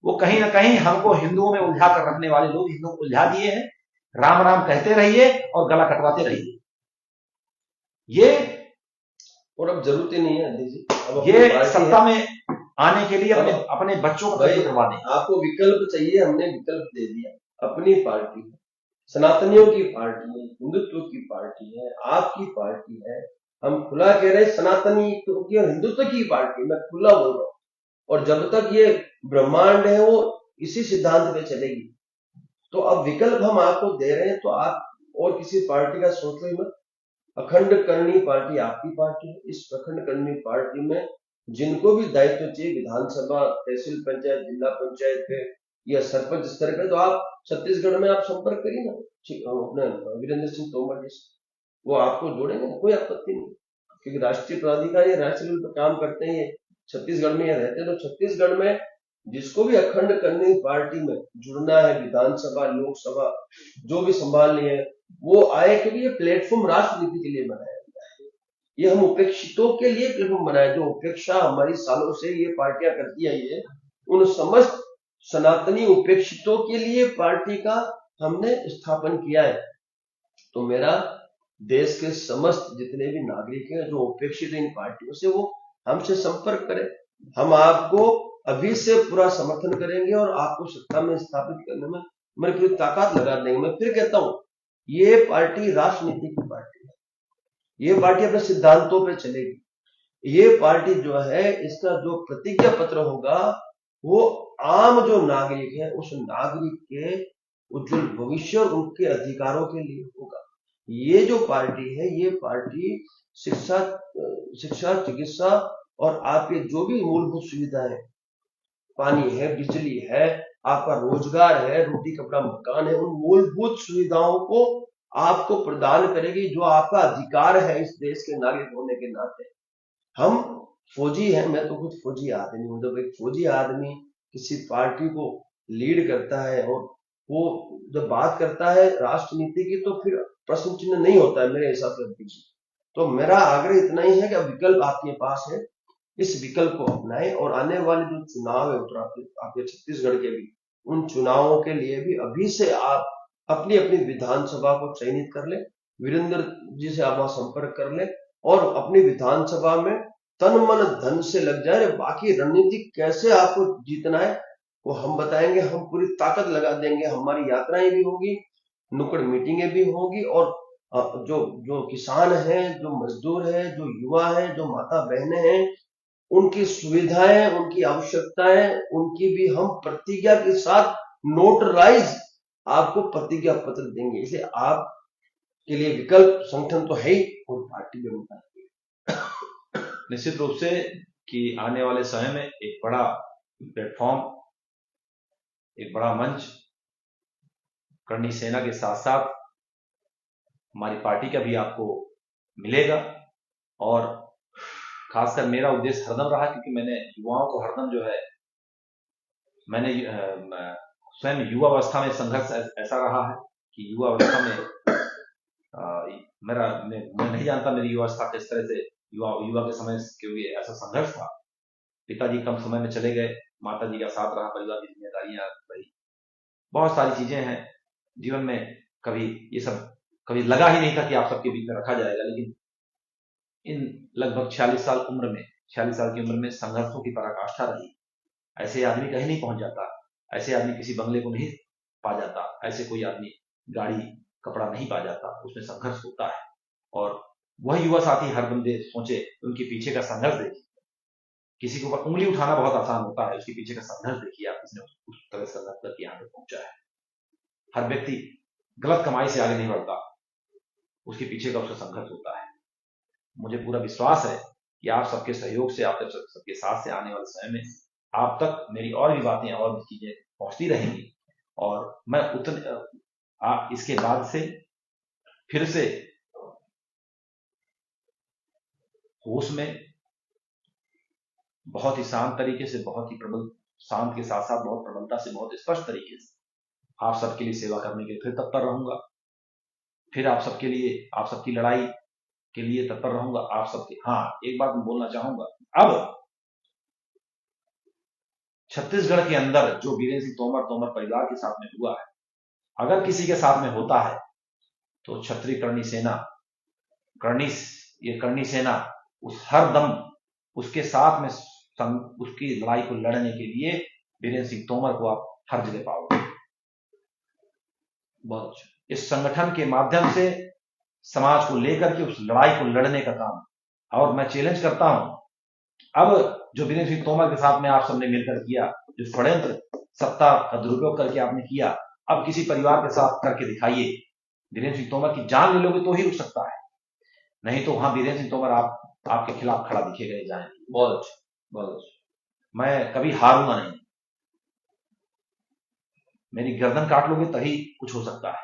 Speaker 1: वो कहीं ना कहीं हमको हिंदुओं में उलझा कर रखने वाले लोग हिंदुओं को उलझा दिए हैं। राम राम कहते रहिए और गला कटवाते रहिए, ये
Speaker 2: और अब जरूरत ही नहीं है।
Speaker 1: ये सत्ता में आने के लिए अपने बच्चों को करवा दें।
Speaker 2: आपको विकल्प चाहिए, हमने विकल्प दे दिया। अपनी पार्टी है, सनातनियों की पार्टी है, हिंदुत्व की पार्टी है, आपकी पार्टी है। हम खुला कह रहे सनातनी की और हिंदुत्व की पार्टी, मैं खुला बोल रहा हूं। और जब तक ये ब्रह्मांड है वो इसी सिद्धांत पे चलेगी। तो अब विकल्प हम आपको दे रहे हैं, तो आप और किसी पार्टी का सोचो ही मत। अखंड करनी पार्टी आपकी पार्टी है। इस अखंड करनी पार्टी में जिनको भी दायित्व चाहिए, विधानसभा, तहसील पंचायत, जिला पंचायत पे या सरपंच स्तर पे, तो आप छत्तीसगढ़ में आप संपर्क करिए ना अपने वीरेंद्र सिंह तोमर जी से, वो आपको जोड़ेंगे, कोई आपत्ति नहीं। क्योंकि राष्ट्रीय पदाधिकारी राष्ट्रीय लेवल पर काम करते हैं, छत्तीसगढ़ में रहते हैं। तो छत्तीसगढ़ में जिसको भी अखंड करनी पार्टी में जुड़ना है, विधानसभा, लोकसभा जो भी संभालनी है, वो आए। क्योंकि ये प्लेटफॉर्म राष्ट्रनीति के लिए बनाया गया है। ये हम उपेक्षितों के लिए प्लेटफॉर्म बनाया, जो उपेक्षा हमारी सालों से ये पार्टियां करती आई है, उन समस्त सनातनी उपेक्षितों के लिए पार्टी का हमने स्थापन किया है। तो मेरा देश के समस्त जितने भी नागरिक हैं जो उपेक्षित इन पार्टियों से, वो हमसे संपर्क करें। हम आपको अभी से पूरा समर्थन करेंगे और आपको सत्ता में स्थापित करने में मेरी पूरी ताकत लगा देंगे। मैं फिर कहता हूं, ये पार्टी राजनीति की पार्टी है, ये पार्टी अपने सिद्धांतों पे चलेगी। ये पार्टी जो है, इसका जो प्रतिज्ञा पत्र होगा वो आम जो नागरिक है उस नागरिक के उज्जवल भविष्य और उनके अधिकारों के लिए होगा। ये जो पार्टी है, ये पार्टी शिक्षा शिक्षा चिकित्सा और आपके जो भी मूलभूत सुविधाएं, पानी है, बिजली है, आपका रोजगार है, रोटी कपड़ा मकान है, उन मूलभूत सुविधाओं को आपको प्रदान करेगी जो आपका अधिकार है इस देश के नागरिक होने के नाते। हम फौजी हैं, मैं तो खुद फौजी आदमी हूं। जब एक फौजी आदमी किसी पार्टी को लीड करता है और वो जब बात करता है राष्ट्रनीति की, तो फिर प्रश्न चिन्ह नहीं होता है मेरे हिसाब से अध्यक्ष। तो मेरा आग्रह इतना ही है कि विकल्प आपके पास है, इस विकल्प को अपनाएं और आने वाले जो चुनाव है उत्तराखंड आपके छत्तीसगढ़ के भी, उन चुनावों के लिए भी अभी से आप अपनी अपनी विधानसभा को चयनित कर ले, वीरेंद्र जी से आप वहां संपर्क कर ले और अपनी विधानसभा में तन मन धन से लग जाए। बाकी रणनीति कैसे आपको जीतना है वो हम बताएंगे, हम पूरी ताकत लगा देंगे। हमारी यात्राएं भी होगी, नुक्कड़ मीटिंगें भी होगी और जो जो किसान हैं, जो मजदूर हैं, जो युवा हैं, जो माता बहनें हैं, उनकी सुविधाएं, उनकी आवश्यकताएं, उनकी भी हम प्रतिज्ञा के साथ नोटराइज आपको प्रतिज्ञा पत्र देंगे। इसलिए आपके लिए विकल्प संगठन तो है ही और पार्टी भी होता है।
Speaker 1: निश्चित रूप से कि आने वाले समय में एक बड़ा प्लेटफॉर्म, एक बड़ा मंच करणी सेना के साथ साथ हमारी पार्टी का भी आपको मिलेगा। और खासकर मेरा उद्देश्य हरदम रहा, क्योंकि मैंने युवाओं को हरदम जो है, मैंने स्वयं युवा अवस्था में संघर्ष ऐसा रहा है कि युवा अवस्था में मैं नहीं जानता मेरी युवा अवस्था किस तरह से युवा के समय क्योंकि ऐसा संघर्ष था। पिताजी कम समय में चले गए, माता जी का साथ रहा, परिवार की जिम्मेदारियां रही, बहुत सारी चीजें हैं जीवन में। कभी ये सब कभी लगा ही नहीं था कि आप सबके बीच में रखा जाएगा, लेकिन इन लगभग 46 साल की उम्र में संघर्षों की पराकाष्ठा रही। ऐसे आदमी कहीं नहीं पहुंच जाता, ऐसे आदमी किसी बंगले को नहीं पा जाता, ऐसे कोई आदमी गाड़ी कपड़ा नहीं पा जाता, उसमें संघर्ष होता है। और वह युवा साथी हर बंदे सोचे उनके पीछे का संघर्ष देखिए। किसी के ऊपर उंगली उठाना बहुत आसान होता है, उसके पीछे का संघर्ष देखिए आप, किसने उस तरह से संघर्ष करके यहाँ पे पहुंचा है। हर व्यक्ति गलत कमाई से आगे नहीं बढ़ता, उसके पीछे का उसका संघर्ष होता है। मुझे पूरा विश्वास है कि आप सबके सहयोग से, आप सबके साथ से आने वाले समय में आप तक मेरी और भी बातें और भी चीजें पहुंचती रहेंगी। और मैं आप इसके बाद से फिर से होश में बहुत ही शांत तरीके से, बहुत ही प्रबल, शांत के साथ साथ बहुत प्रबलता से, बहुत स्पष्ट तरीके से आप सबके लिए सेवा करने के लिए फिर तत्पर रहूंगा। फिर आप सबके लिए, आप सबकी लड़ाई के लिए तत्पर रहूंगा। आप सबके, हाँ एक बात मैं बोलना चाहूंगा, अब छत्तीसगढ़ के अंदर जो वीरेंद्र सिंह तोमर परिवार के साथ में हुआ है, अगर किसी के साथ में होता है तो क्षत्रिय करणी सेना उस हर दम उसके साथ में उसकी लड़ाई को लड़ने के लिए वीरेंद्र सिंह तोमर को आप हर जगह पाओगे। बहुत अच्छा। इस संगठन के माध्यम से समाज को लेकर के उस लड़ाई को लड़ने का काम, और मैं चैलेंज करता हूं, अब जो वीरेंद्र सिंह तोमर के साथ में आप सबने मिलकर किया, जो षड्यंत्र सत्ता का दुरुपयोग करके आपने किया, अब किसी परिवार के साथ करके दिखाइए। वीरेंद्र सिंह तोमर की जान ले लोगे तो ही रुक सकता है, नहीं तो वहां वीरेंद्र सिंह तोमर आपके खिलाफ खड़ा दिखेगा ही जाए। बहुत अच्छा, बहुत अच्छा। मैं कभी हारूंगा नहीं, मेरी गर्दन काट लोगे तभी कुछ हो सकता है।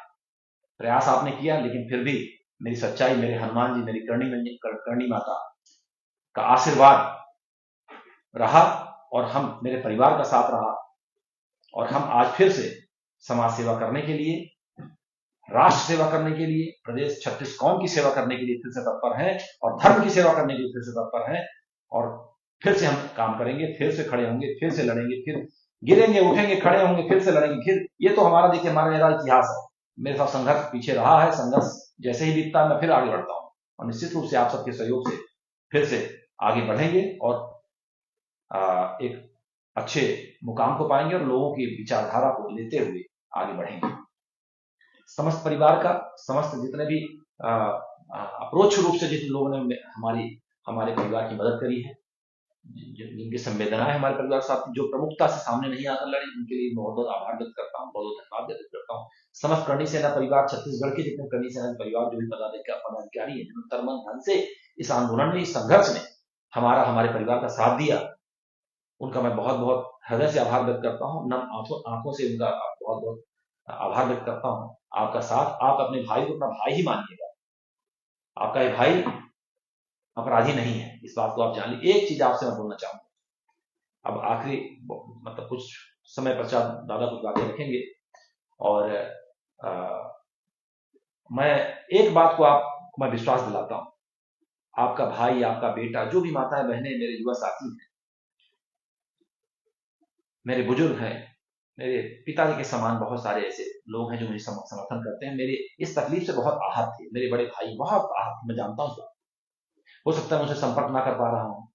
Speaker 1: प्रयास आपने किया, लेकिन फिर भी मेरी सच्चाई, मेरे हनुमान जी, मेरी करणी माता का आशीर्वाद रहा और हम, मेरे परिवार का साथ रहा, और हम आज फिर से समाज सेवा करने के लिए, राष्ट्र सेवा करने के लिए, प्रदेश 36 कौम की सेवा करने के लिए फिर से तत्पर हैं, और धर्म की सेवा करने के लिए फिर से तत्पर हैं। और फिर से हम काम करेंगे, फिर से खड़े होंगे, फिर से लड़ेंगे, फिर गिरेंगे, उठेंगे, खड़े होंगे, फिर से लड़ेंगे। फिर ये तो हमारा, देखिए हमारा मेरा इतिहास है, मेरे साथ संघर्ष पीछे रहा है, संघर्ष जैसे ही दिखता है मैं फिर आगे बढ़ता हूं, और निश्चित रूप से आप सबके सहयोग से फिर से आगे बढ़ेंगे और एक अच्छे मुकाम को पाएंगे और लोगों की विचारधारा को लेते हुए आगे बढ़ेंगे। समस्त परिवार का, समस्त जितने भी अप्रोच रूप से जिन लोगों ने हमारे परिवार की मदद करी है, जिनकी संवेदनाएं हमारे परिवार के साथ जो प्रमुखता से सामने नहीं आकर लड़ी, उनके लिए बहुत बहुत आभार व्यक्त करता हूँ, बहुत बहुत धन्यवाद व्यक्त करता हूँ। समस्त करणी सेना परिवार, छत्तीसगढ़ के जितने करणी सेना परिवार जो भी पदाधिकारी है, जिन्होंने तन मन धन से इस आंदोलन में, इस संघर्ष में हमारे परिवार का साथ दिया, उनका मैं बहुत बहुत हृदय से आभार व्यक्त करता हूँ। नम आंखों से उनका बहुत बहुत आभार व्यक्त करता हूँ। आपका साथ, आप अपने भाई को अपना भाई ही मानिएगा। आपका ये भाई अपराधी नहीं है, इस बात को आप जान लीजिए। एक चीज आपसे मैं बोलना चाहूंगा, अब आखिरी मतलब कुछ समय पश्चात दादा कुछ बातें रखेंगे, और मैं एक बात को आपको मैं विश्वास दिलाता हूं, आपका भाई, आपका बेटा, जो भी माताएं बहनें, मेरे युवा साथी हैं, मेरे बुजुर्ग हैं, मेरे पिताजी के समान बहुत सारे ऐसे लोग हैं जो मुझे समर्थन करते हैं। मेरे इस तकलीफ से बहुत आहत थे, मेरे बड़े भाई बहुत आहत, मैं जानता हूं। हो सकता है मुझसे संपर्क ना कर पा रहा हूं,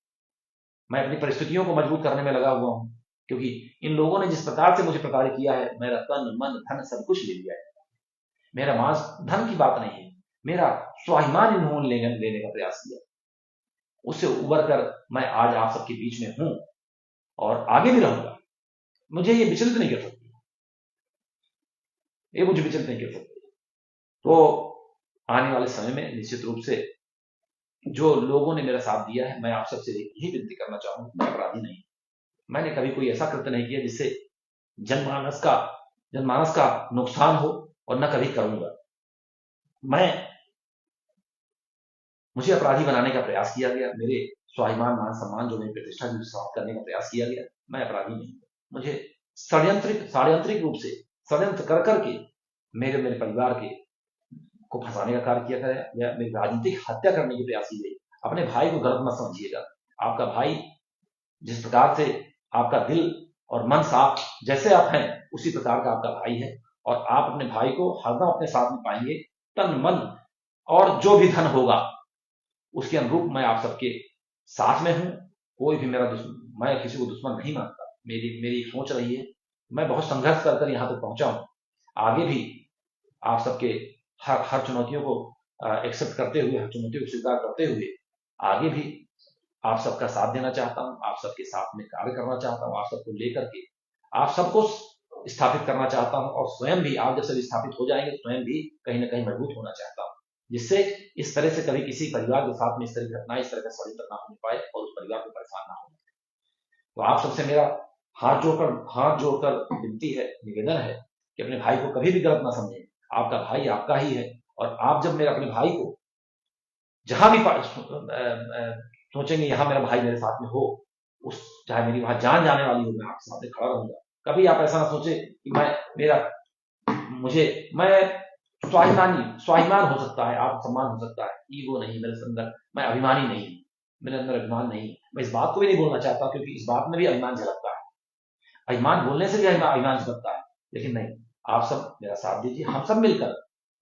Speaker 1: मैं अपनी परिस्थितियों को मजबूत करने में लगा हुआ हूं, क्योंकि इन लोगों ने जिस प्रकार से मुझे प्रताड़ित किया है, मेरा तन मन धन सब कुछ ले लिया है। मेरा मांस धन की बात नहीं है, मेरा स्वाभिमान इन्होंने लेने का प्रयास किया। उससे उबर कर मैं आज आप सबके बीच में हूं और आगे भी रहूंगा। मुझे ये विचलित नहीं कर सकती, ये मुझे विचलित नहीं कर सकती। तो आने वाले समय में निश्चित रूप से जो लोगों ने मेरा साथ दिया है, मैं आप सबसे यही विनती करना चाहूंगा, मैं अपराधी नहीं, मैंने कभी कोई ऐसा कृत्य नहीं किया जिससे जनमानस का नुकसान हो, और न कभी करूंगा। मुझे अपराधी बनाने का प्रयास किया गया, मेरे स्वाभिमान, मान सम्मान, जो मेरी प्रतिष्ठा की समाप्त करने का प्रयास किया गया। मैं अपराधी नहीं, मुझे षड्यंत्रिक रूप से षड्यंत्र कर करके मेरे परिवार को फंसाने का कार्य किया गया, या मेरी राजनीतिक हत्या करने की प्रयास की गई। अपने भाई को गलत मत समझिएगा। आपका भाई जिस प्रकार से, आपका दिल और मन साफ जैसे आप हैं, उसी प्रकार का आपका भाई है, और आप अपने भाई को हरदम अपने साथ में पाएंगे, तन मन और जो भी धन होगा उसके अनुरूप मैं आप सबके साथ में हूं। कोई भी मेरा दुश्मन, मैं किसी को दुश्मन नहीं मानता। मेरी सोच रही है, मैं बहुत संघर्ष कर यहां तक पहुंचा हूं। आगे भी आप सबके हर चुनौतियों को एक्सेप्ट करते हुए, हर चुनौतियों को स्वीकार करते हुए आगे भी आप सबका साथ देना चाहता हूं, आप सबके साथ में कार्य करना चाहता हूं, आप सबको लेकर के आप सबको स्थापित करना चाहता हूं, और स्वयं भी आप जब सब स्थापित हो जाएंगे, स्वयं भी कहीं ना कहीं मजबूत होना चाहता हूं, जिससे इस तरह से कभी किसी परिवार के साथ में इस तरह की घटना, इस तरह का षड्यंत्र ना हो पाए और उस परिवार को परेशान ना हो। तो आप सबसे मेरा हाथ जोड़कर विनती है, निवेदन है कि अपने भाई को कभी भी गलत ना समझें। आपका भाई आपका ही है, और आप जब मेरे अपने भाई को जहां भी सोचेंगे यहां मेरा भाई मेरे साथ में हो, चाहे मेरी वहां जान जाने वाली हो, मैं आपके साथ खड़ा रहूंगा। कभी आप ऐसा ना सोचे कि मैं स्वाभिमान हो सकता है, आत्मसम्मान हो सकता है, ईगो नहीं मेरे अंदर, मैं अभिमानी नहीं, मेरे अंदर अभिमान नहीं। मैं इस बात को भी नहीं बोलना चाहता, क्योंकि इस बात में भी अभिमान झलकता है, अभिमान बोलने से भी अभिमान झलकता है। लेकिन नहीं, आप सब मेरा साथ दीजिए, हम सब मिलकर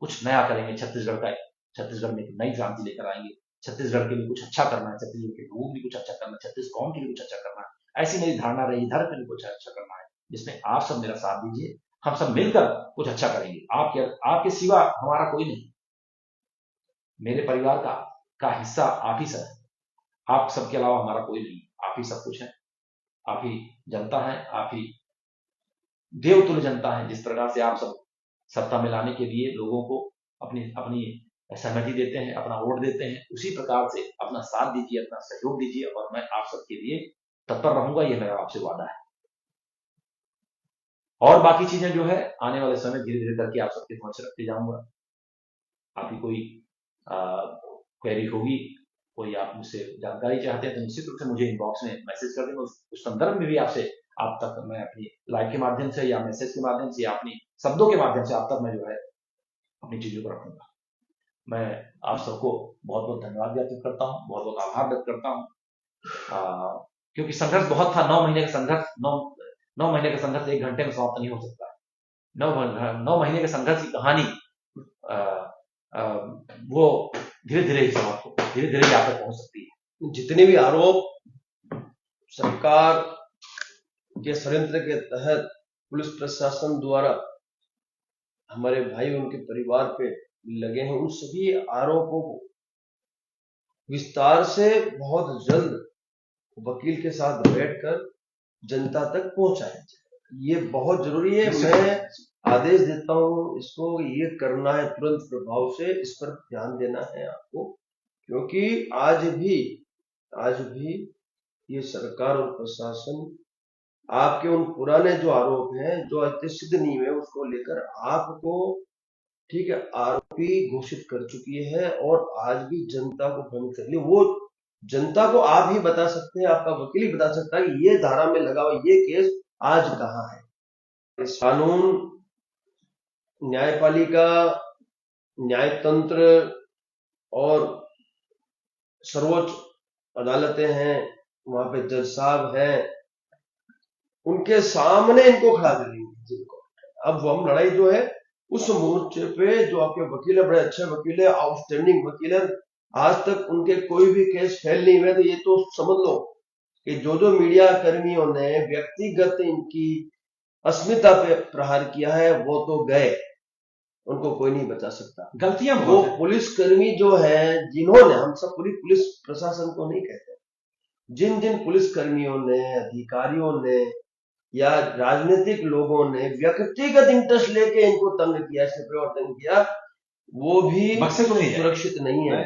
Speaker 1: कुछ नया करेंगे। छत्तीसगढ़ में एक नई क्रांति लेकर आएंगे। छत्तीसगढ़ के लिए कुछ अच्छा करना है, छत्तीसगढ़ के लोगों के लिए कुछ अच्छा करना है, छत्तीस कौम के लिए कुछ अच्छा करना है। ऐसी मेरी धारणा रही, इधर के लिए कुछ अच्छा करना है, जिसमें आप सब मेरा साथ दीजिए। हम सब मिलकर कुछ अच्छा करेंगे। आपके सिवा हमारा कोई नहीं, मेरे परिवार का हिस्सा आप ही सब है, आप सबके अलावा हमारा कोई नहीं, आप ही सब कुछ है, आप ही जनता है, आप ही देवतुल्य जनता है। जिस प्रकार से आप सब सत्ता में लाने के लिए लोगों को अपनी सहमति देते हैं, अपना वोट देते हैं, उसी प्रकार से अपना साथ दीजिए, अपना सहयोग दीजिए, और मैं आप सबके लिए तत्पर रहूंगा, ये मेरा आपसे वादा है। और बाकी चीजें जो है आने वाले समय धीरे धीरे करके आप सबके समक्ष रखते जाऊंगा। आपकी कोई क्वेरी होगी, कोई आप मुझसे जानकारी चाहते हैं, तो निश्चित रूप से मुझे इनबॉक्स में मैसेज कर देंगे। उस संदर्भ में भी आपसे आप तक मैं अपनी लाइव के माध्यम से, या मैसेज के माध्यम से, या अपनी शब्दों के माध्यम से आप तक मैं जो है अपनी चीजों को रखूंगा। मैं आप सबको बहुत बहुत धन्यवाद व्यक्त करता हूँ, बहुत बहुत आभार व्यक्त करता हूँ, क्योंकि संघर्ष बहुत था। 9 महीने का संघर्ष, 9 महीने का संघर्ष 1 घंटे में समाप्त नहीं हो सकता। 9 महीने के संघर्ष की कहानी वो धीरे धीरे ही समाप्त हो, धीरे धीरे यहाँ तक पहुंच सकती है।
Speaker 2: जितने भी आरोप सरकार के षड्यंत्र के तहत पुलिस प्रशासन द्वारा हमारे भाई उनके परिवार पे लगे हैं, उन सभी आरोपों को विस्तार से बहुत जल्द वकील के साथ बैठकर जनता तक पहुंचाया जाए। ये बहुत जरूरी है। मैं आदेश देता हूं इसको ये करना है तुरंत प्रभाव से, इस पर ध्यान देना है आपको, क्योंकि आज भी ये सरकार और प्रशासन आपके उन पुराने जो आरोप हैं जो आज सिद्ध नहीं हुए उसको लेकर आपको ठीक है आरोपी घोषित कर चुकी है और आज भी जनता को भ्रमित कर ली। वो जनता को आप ही बता सकते हैं, आपका वकील ही बता सकता है कि ये धारा में लगा हुआ ये केस आज कहां है। इस कानून, न्यायपालिका, न्यायतंत्र और सर्वोच्च अदालतें हैं, वहां पे जज साहब हैं, उनके सामने इनको खड़ा करेंगे जिनको। अब हम लड़ाई जो है उस मोर्चे पे जो आपके वकील है, बड़े अच्छे वकील है, आउटस्टैंडिंग वकील है, आज तक उनके कोई भी केस फेल नहीं हुए। तो ये तो समझ लो कि जो मीडिया कर्मियों ने व्यक्तिगत इनकी अस्मिता पे प्रहार किया है वो तो गए, उनको कोई नहीं बचा सकता।
Speaker 1: गलतियां
Speaker 2: वो पुलिसकर्मी जो है जिन्होंने, हम सब पूरी पुलिस प्रशासन को नहीं कहते, जिन जिन पुलिसकर्मियों ने, अधिकारियों ने या राजनीतिक लोगों ने व्यक्तिगत इंटरेस्ट लेके इनको तंग किया, तंग किया, वो भी सुरक्षित नहीं है।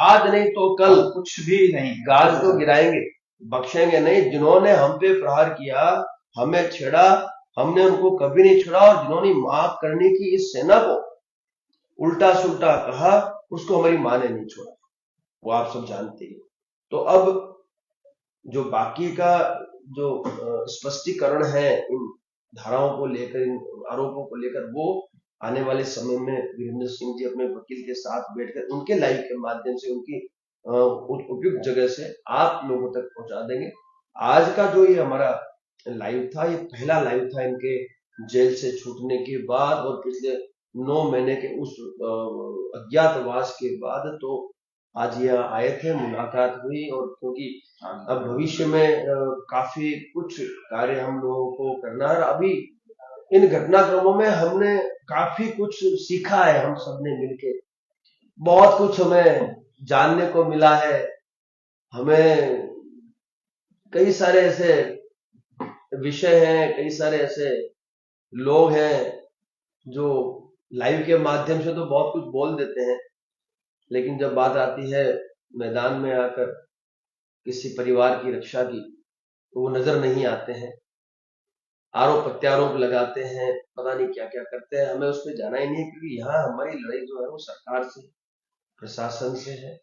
Speaker 2: आज नहीं तो कल
Speaker 1: कुछ भी नहीं,
Speaker 2: गाज तो गिराएंगे, बख्शेंगे नहीं। जिन्होंने हम पे प्रहार किया, हमें छेड़ा, हमने उनको कभी नहीं छेड़ा, और जिन्होंने माफ करने की इस सेना को उल्टा सुल्टा कहा, उसको हमारी मां ने नहीं छोड़ा, वो आप सब जानते हैं। तो अब जो बाकी का जो स्पष्टीकरण है इन धाराओं को लेकर, इन आरोपों को लेकर, वो आने वाले समय में वीरेंद्र सिंह जी अपने वकील के साथ बैठकर उनके लाइव के माध्यम से, उनकी उपयुक्त जगह से आप लोगों तक पहुंचा देंगे। आज का जो ये हमारा लाइव था, ये पहला लाइव था इनके जेल से छूटने के बाद और पिछले 9 महीने के उस अज्ञातवास के बाद। तो आज ये आए थे, मुलाकात हुई, और क्योंकि अब भविष्य में काफी कुछ कार्य हम लोगों को करना है। अभी इन घटनाक्रमों में हमने काफी कुछ सीखा है, हम सबने मिलके बहुत कुछ हमें जानने को मिला है। हमें कई सारे ऐसे विषय हैं, कई सारे ऐसे लोग हैं जो लाइव के माध्यम से तो बहुत कुछ बोल देते हैं, लेकिन जब बात आती है मैदान में आकर किसी परिवार की रक्षा की, तो वो नजर नहीं आते हैं, आरोप प्रत्यारोप लगाते हैं, पता नहीं क्या क्या करते हैं। हमें उस पर जाना ही नहीं है, क्योंकि यहाँ हमारी लड़ाई जो है वो सरकार से, प्रशासन से है,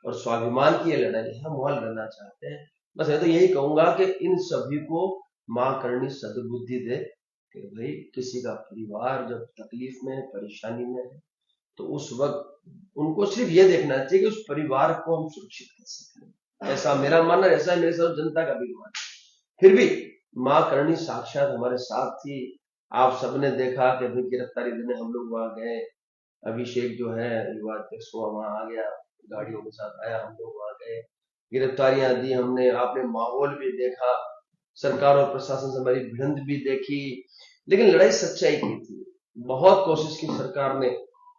Speaker 2: और स्वाभिमान की ये लड़ाई है, हम वहां लड़ना चाहते हैं। बस मैं तो यही कहूंगा कि इन सभी को मां करनी सद्बुद्धि दे कि भाई किसी का परिवार जब तकलीफ में है, परेशानी में है, तो उस वक्त उनको सिर्फ ये देखना चाहिए कि उस परिवार को हम सुरक्षित कर सकें। ऐसा मेरा मानना, ऐसा मेरे साथ जनता का भी मानना। फिर भी मां करनी साक्षात हमारे साथ थी। आप सबने देखा कि अभी गिरफ्तारी देने हम लोग वहां गए, अभिषेक जो है युवा अध्यक्ष वहां आ गया, गाड़ियों के साथ आया, हम लोग वहां गए, गिरफ्तारियां दी हमने, आपने माहौल भी देखा, सरकार और प्रशासन से हमारी भिड़ंत भी देखी, लेकिन लड़ाई सच्चाई की थी। बहुत कोशिश की सरकार ने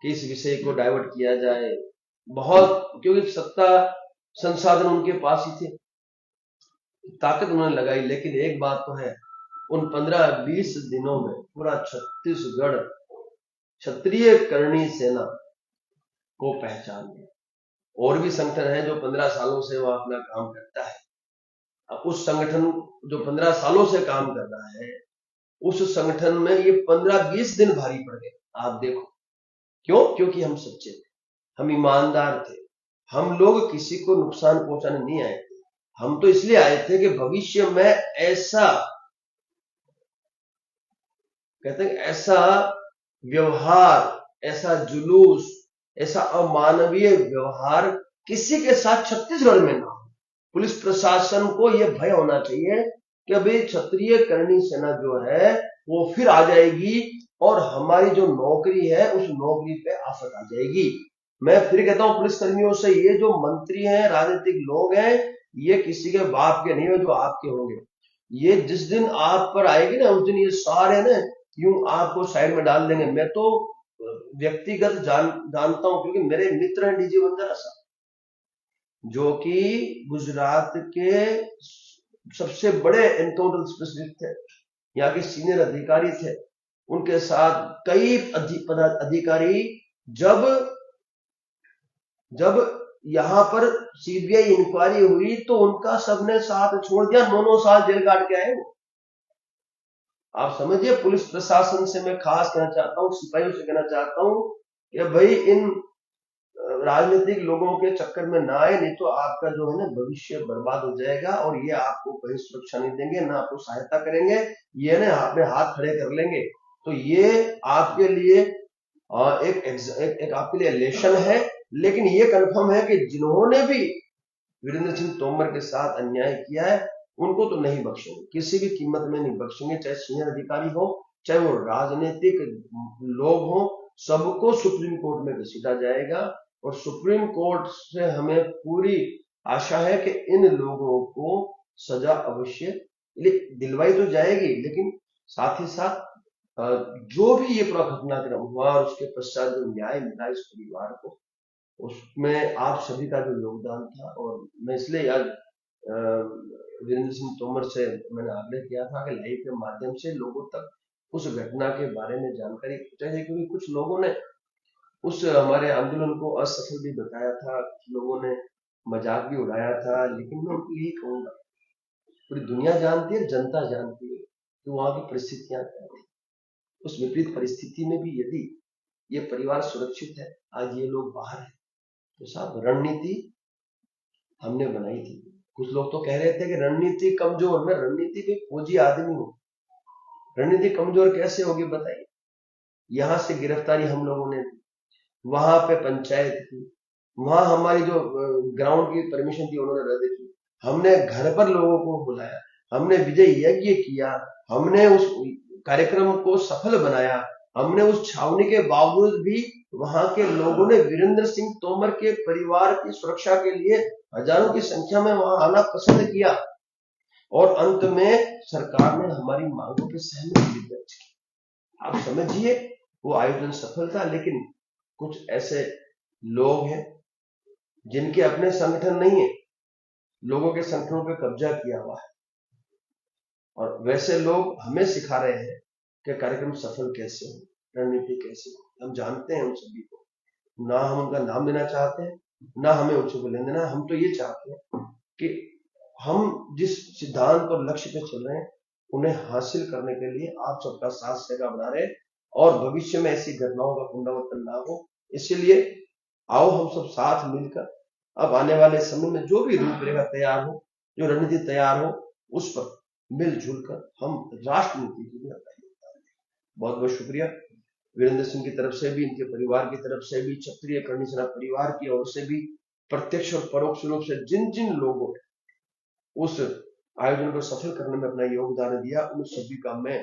Speaker 2: कि इस विषय को डाइवर्ट किया जाए, बहुत, क्योंकि सत्ता संसाधन उनके पास ही थे, ताकत उन्होंने लगाई। लेकिन एक बात तो है, उन 15-20 दिनों में पूरा छत्तीसगढ़ क्षत्रिय करणी सेना को पहचान लिया। और भी संगठन है जो 15 सालों से वह अपना काम करता है। अब उस संगठन जो 15 सालों से काम कर रहा है, उस संगठन में ये 15-20 दिन भारी पड़ गए। आप देखो क्यों? क्योंकि हम सच्चे थे, हम ईमानदार थे, हम लोग किसी को नुकसान पहुंचाने नहीं आए थे। हम तो इसलिए आए थे कि भविष्य में ऐसा, कहते हैं, ऐसा व्यवहार, ऐसा जुलूस, ऐसा अमानवीय व्यवहार किसी के साथ छत्तीसगढ़ में ना हो। पुलिस प्रशासन को यह भय होना चाहिए कि अभी क्षत्रिय करणी सेना जो है वो फिर आ जाएगी और हमारी जो नौकरी है उस नौकरी पे आफत आ जाएगी। मैं फिर कहता हूं पुलिस कर्मियों से, ये जो मंत्री हैं, राजनीतिक लोग हैं, ये किसी के बाप के नहीं है जो आपके होंगे। ये जिस दिन आप पर आएगी ना, उस दिन ये सारे ना यूं आपको साइड में डाल देंगे। मैं तो व्यक्तिगत जानता हूं, क्योंकि मेरे मित्र हैं डीजी वंदना साहब, जो कि गुजरात के सबसे बड़े एनकाउंटर स्पेशलिस्ट थे, यहाँ के सीनियर अधिकारी थे। उनके साथ कई अधिकारी जब जब यहाँ पर सीबीआई इंक्वायरी हुई तो उनका सबने साथ छोड़ दिया, 9-9 साल जेल काट के आए वो। आप समझिए, पुलिस प्रशासन से मैं खास कहना चाहता हूँ, सिपाहियों से कहना चाहता हूँ कि भाई इन राजनीतिक लोगों के चक्कर में ना आए, नहीं तो आपका जो है ना भविष्य बर्बाद हो जाएगा। और ये आपको कहीं सुरक्षा नहीं देंगे, ना आपको सहायता करेंगे, ये ना अपने हाथ खड़े कर लेंगे। तो ये आपके लिए एक आपके लिए लेशन है। लेकिन ये कंफर्म है कि जिन्होंने भी वीरेंद्र सिंह तोमर के साथ अन्याय किया है, उनको तो नहीं बख्शेंगे, किसी भी कीमत में नहीं बख्शेंगे, चाहे सीनियर अधिकारी हो, चाहे वो राजनीतिक लोग हो, सबको सुप्रीम कोर्ट में घसीटा जाएगा। और सुप्रीम कोर्ट से हमें पूरी आशा है कि इन लोगों को सजा अवश्य दिलवाई तो जाएगी, लेकिन साथ ही साथ जो भी ये पूरा घटनाक्रम हुआ और उसके पश्चात जो न्याय मिला इस परिवार को, उसमें आप सभी का जो योगदान था। और मैं इसलिए आज वीरेंद्र सिंह तोमर से मैंने आग्रह किया था कि लाइव के माध्यम से लोगों तक उस घटना के बारे में जानकारी पहुंचाई, क्योंकि कुछ लोगों ने उस हमारे आंदोलन को असफल भी बताया था, कुछ लोगों ने मजाक भी उड़ाया था। लेकिन मैं उनको यही कहूंगा, पूरी दुनिया जानती है, जनता जानती है कि वहां की परिस्थितियां क्या थी। उस विपरीत परिस्थिति में भी यदि ये परिवार सुरक्षित है, आज ये लोग बाहर है, तो साहब रणनीति हमने बनाई थी। कुछ लोग तो कह रहे थे कि रणनीति कमजोर। मैं रणनीति भी फौजी आदमी हूं, रणनीति कमजोर कैसे होगी बताइए। यहां से गिरफ्तारी हम लोगों ने, वहां पे पंचायत की, वहां हमारी जो ग्राउंड की परमिशन थी उन्होंने रद्द की, हमने घर पर लोगों को बुलाया, हमने विजय यज्ञ किया, हमने उस कार्यक्रम को सफल बनाया। हमने उस छावनी के बावजूद भी वहां के लोगों ने वीरेंद्र सिंह तोमर के परिवार की सुरक्षा के लिए हजारों की संख्या में वहां आना पसंद किया। और अंत में सरकार ने हमारी मांगों पर सहमति दर्ज की। आप समझिए, वो आयोजन सफल था। लेकिन कुछ ऐसे लोग हैं जिनके अपने संगठन नहीं है, लोगों के संगठनों पे कब्जा किया हुआ है, और वैसे लोग हमें सिखा रहे हैं कि कार्यक्रम सफल कैसे हो, रणनीति कैसे हो। हम जानते हैं उन सभी को, ना हम उनका नाम लेना चाहते हैं, ना हमें उनसे लेना देना। हम तो ये चाहते हैं कि हम जिस सिद्धांत और लक्ष्य पे चल रहे हैं उन्हें हासिल करने के लिए आप सबका साथ सहयोग बना रहे, और भविष्य में ऐसी घटनाओं का पुनरावर्तन ना हो। इसलिए आओ हम सब साथ मिलकर अब आने वाले समय में जो भी रूपरेखा तैयार हो, जो रणनीति तैयार हो, उस पर मिलजुल कर हम राष्ट्रनीति के लिए अपना योगदान दें। बहुत बहुत शुक्रिया वीरेंद्र सिंह की तरफ से भी, इनके परिवार की तरफ से भी, क्षत्रिय करणी सेना परिवार की ओर से भी, प्रत्यक्ष और परोक्ष रूप से जिन जिन लोगों ने उस आयोजन को सफल करने में अपना योगदान दिया, उन सभी का मैं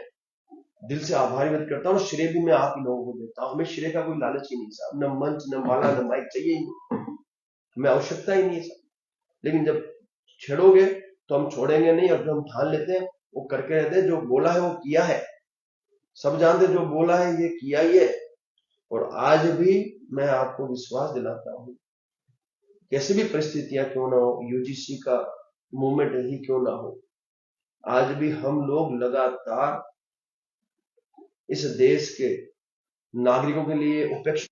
Speaker 2: दिल से आभार व्यक्त करता हूँ। श्रेय भी मैं आप ही लोगों को देता हूँ। हमें श्रेय का कोई लालच ही नहीं साहब, न मंच, न माला, न माइक चाहिए ही नहीं, हमें आवश्यकता ही नहीं है साहब। लेकिन जब छेड़ोगे तो हम छोड़ेंगे नहीं, और जो हम ठान लेते हैं वो करके रहते हैं। जो बोला है वो किया है, सब जानते जो बोला है ये किया ही है। और आज भी मैं आपको विश्वास दिलाता हूं, कैसी भी परिस्थितियां क्यों ना हो, यूजीसी का मूवमेंट ही क्यों ना हो, आज भी हम लोग लगातार इस देश के नागरिकों के लिए उपेक्षा,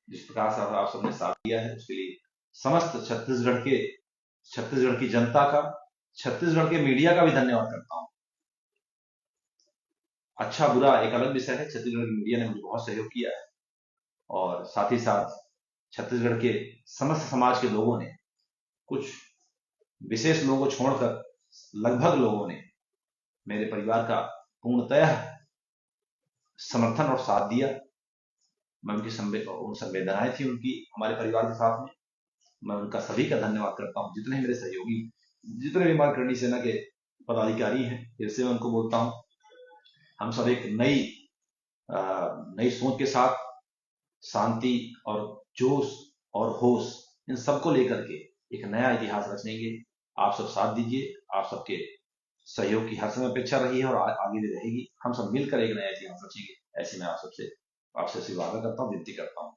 Speaker 1: जिस प्रकार से आप सबने साथ दिया है उसके लिए समस्त छत्तीसगढ़ की जनता का, छत्तीसगढ़ के मीडिया का भी धन्यवाद करता हूं। अच्छा बुरा एक अलग विषय है, छत्तीसगढ़ की मीडिया ने मुझे बहुत सहयोग किया है, और साथ ही साथ छत्तीसगढ़ के समस्त समाज के लोगों ने, कुछ विशेष लोगों को छोड़कर लगभग लोगों ने मेरे परिवार का पूर्णतः समर्थन और साथ दिया। मैं उनकी संवेदनाएं थी उनकी हमारे परिवार के साथ में, मैं उनका सभी का धन्यवाद करता हूं। जितने मेरे सहयोगी, जितने भी हमारी करणी सेना के पदाधिकारी हैं, फिर से मैं उनको बोलता हूं, हम सब एक नई सोच के साथ शांति और जोश और होश इन सबको लेकर के एक नया इतिहास रचनेंगे। आप सब साथ दीजिए, आप सबके सहयोग की हर समय अपेक्षा रही है और आगे भी रहेगी। हम सब मिलकर एक नया इतिहास रचेंगे, ऐसे मैं आपसे वादा करता हूँ, विनती करता हूँ।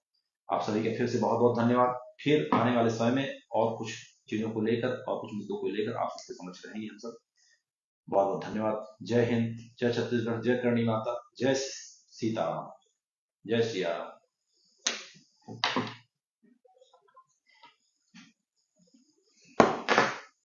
Speaker 1: आप सभी का फिर से बहुत बहुत धन्यवाद। फिर आने वाले समय में और कुछ चीजों को लेकर और कुछ मुद्दों को लेकर आप सबके समक्ष रहेंगे हम सब। बहुत बहुत धन्यवाद। जय हिंद, जय छत्तीसगढ़, जय करणी माता, जय सीताराम, जय सिया राम।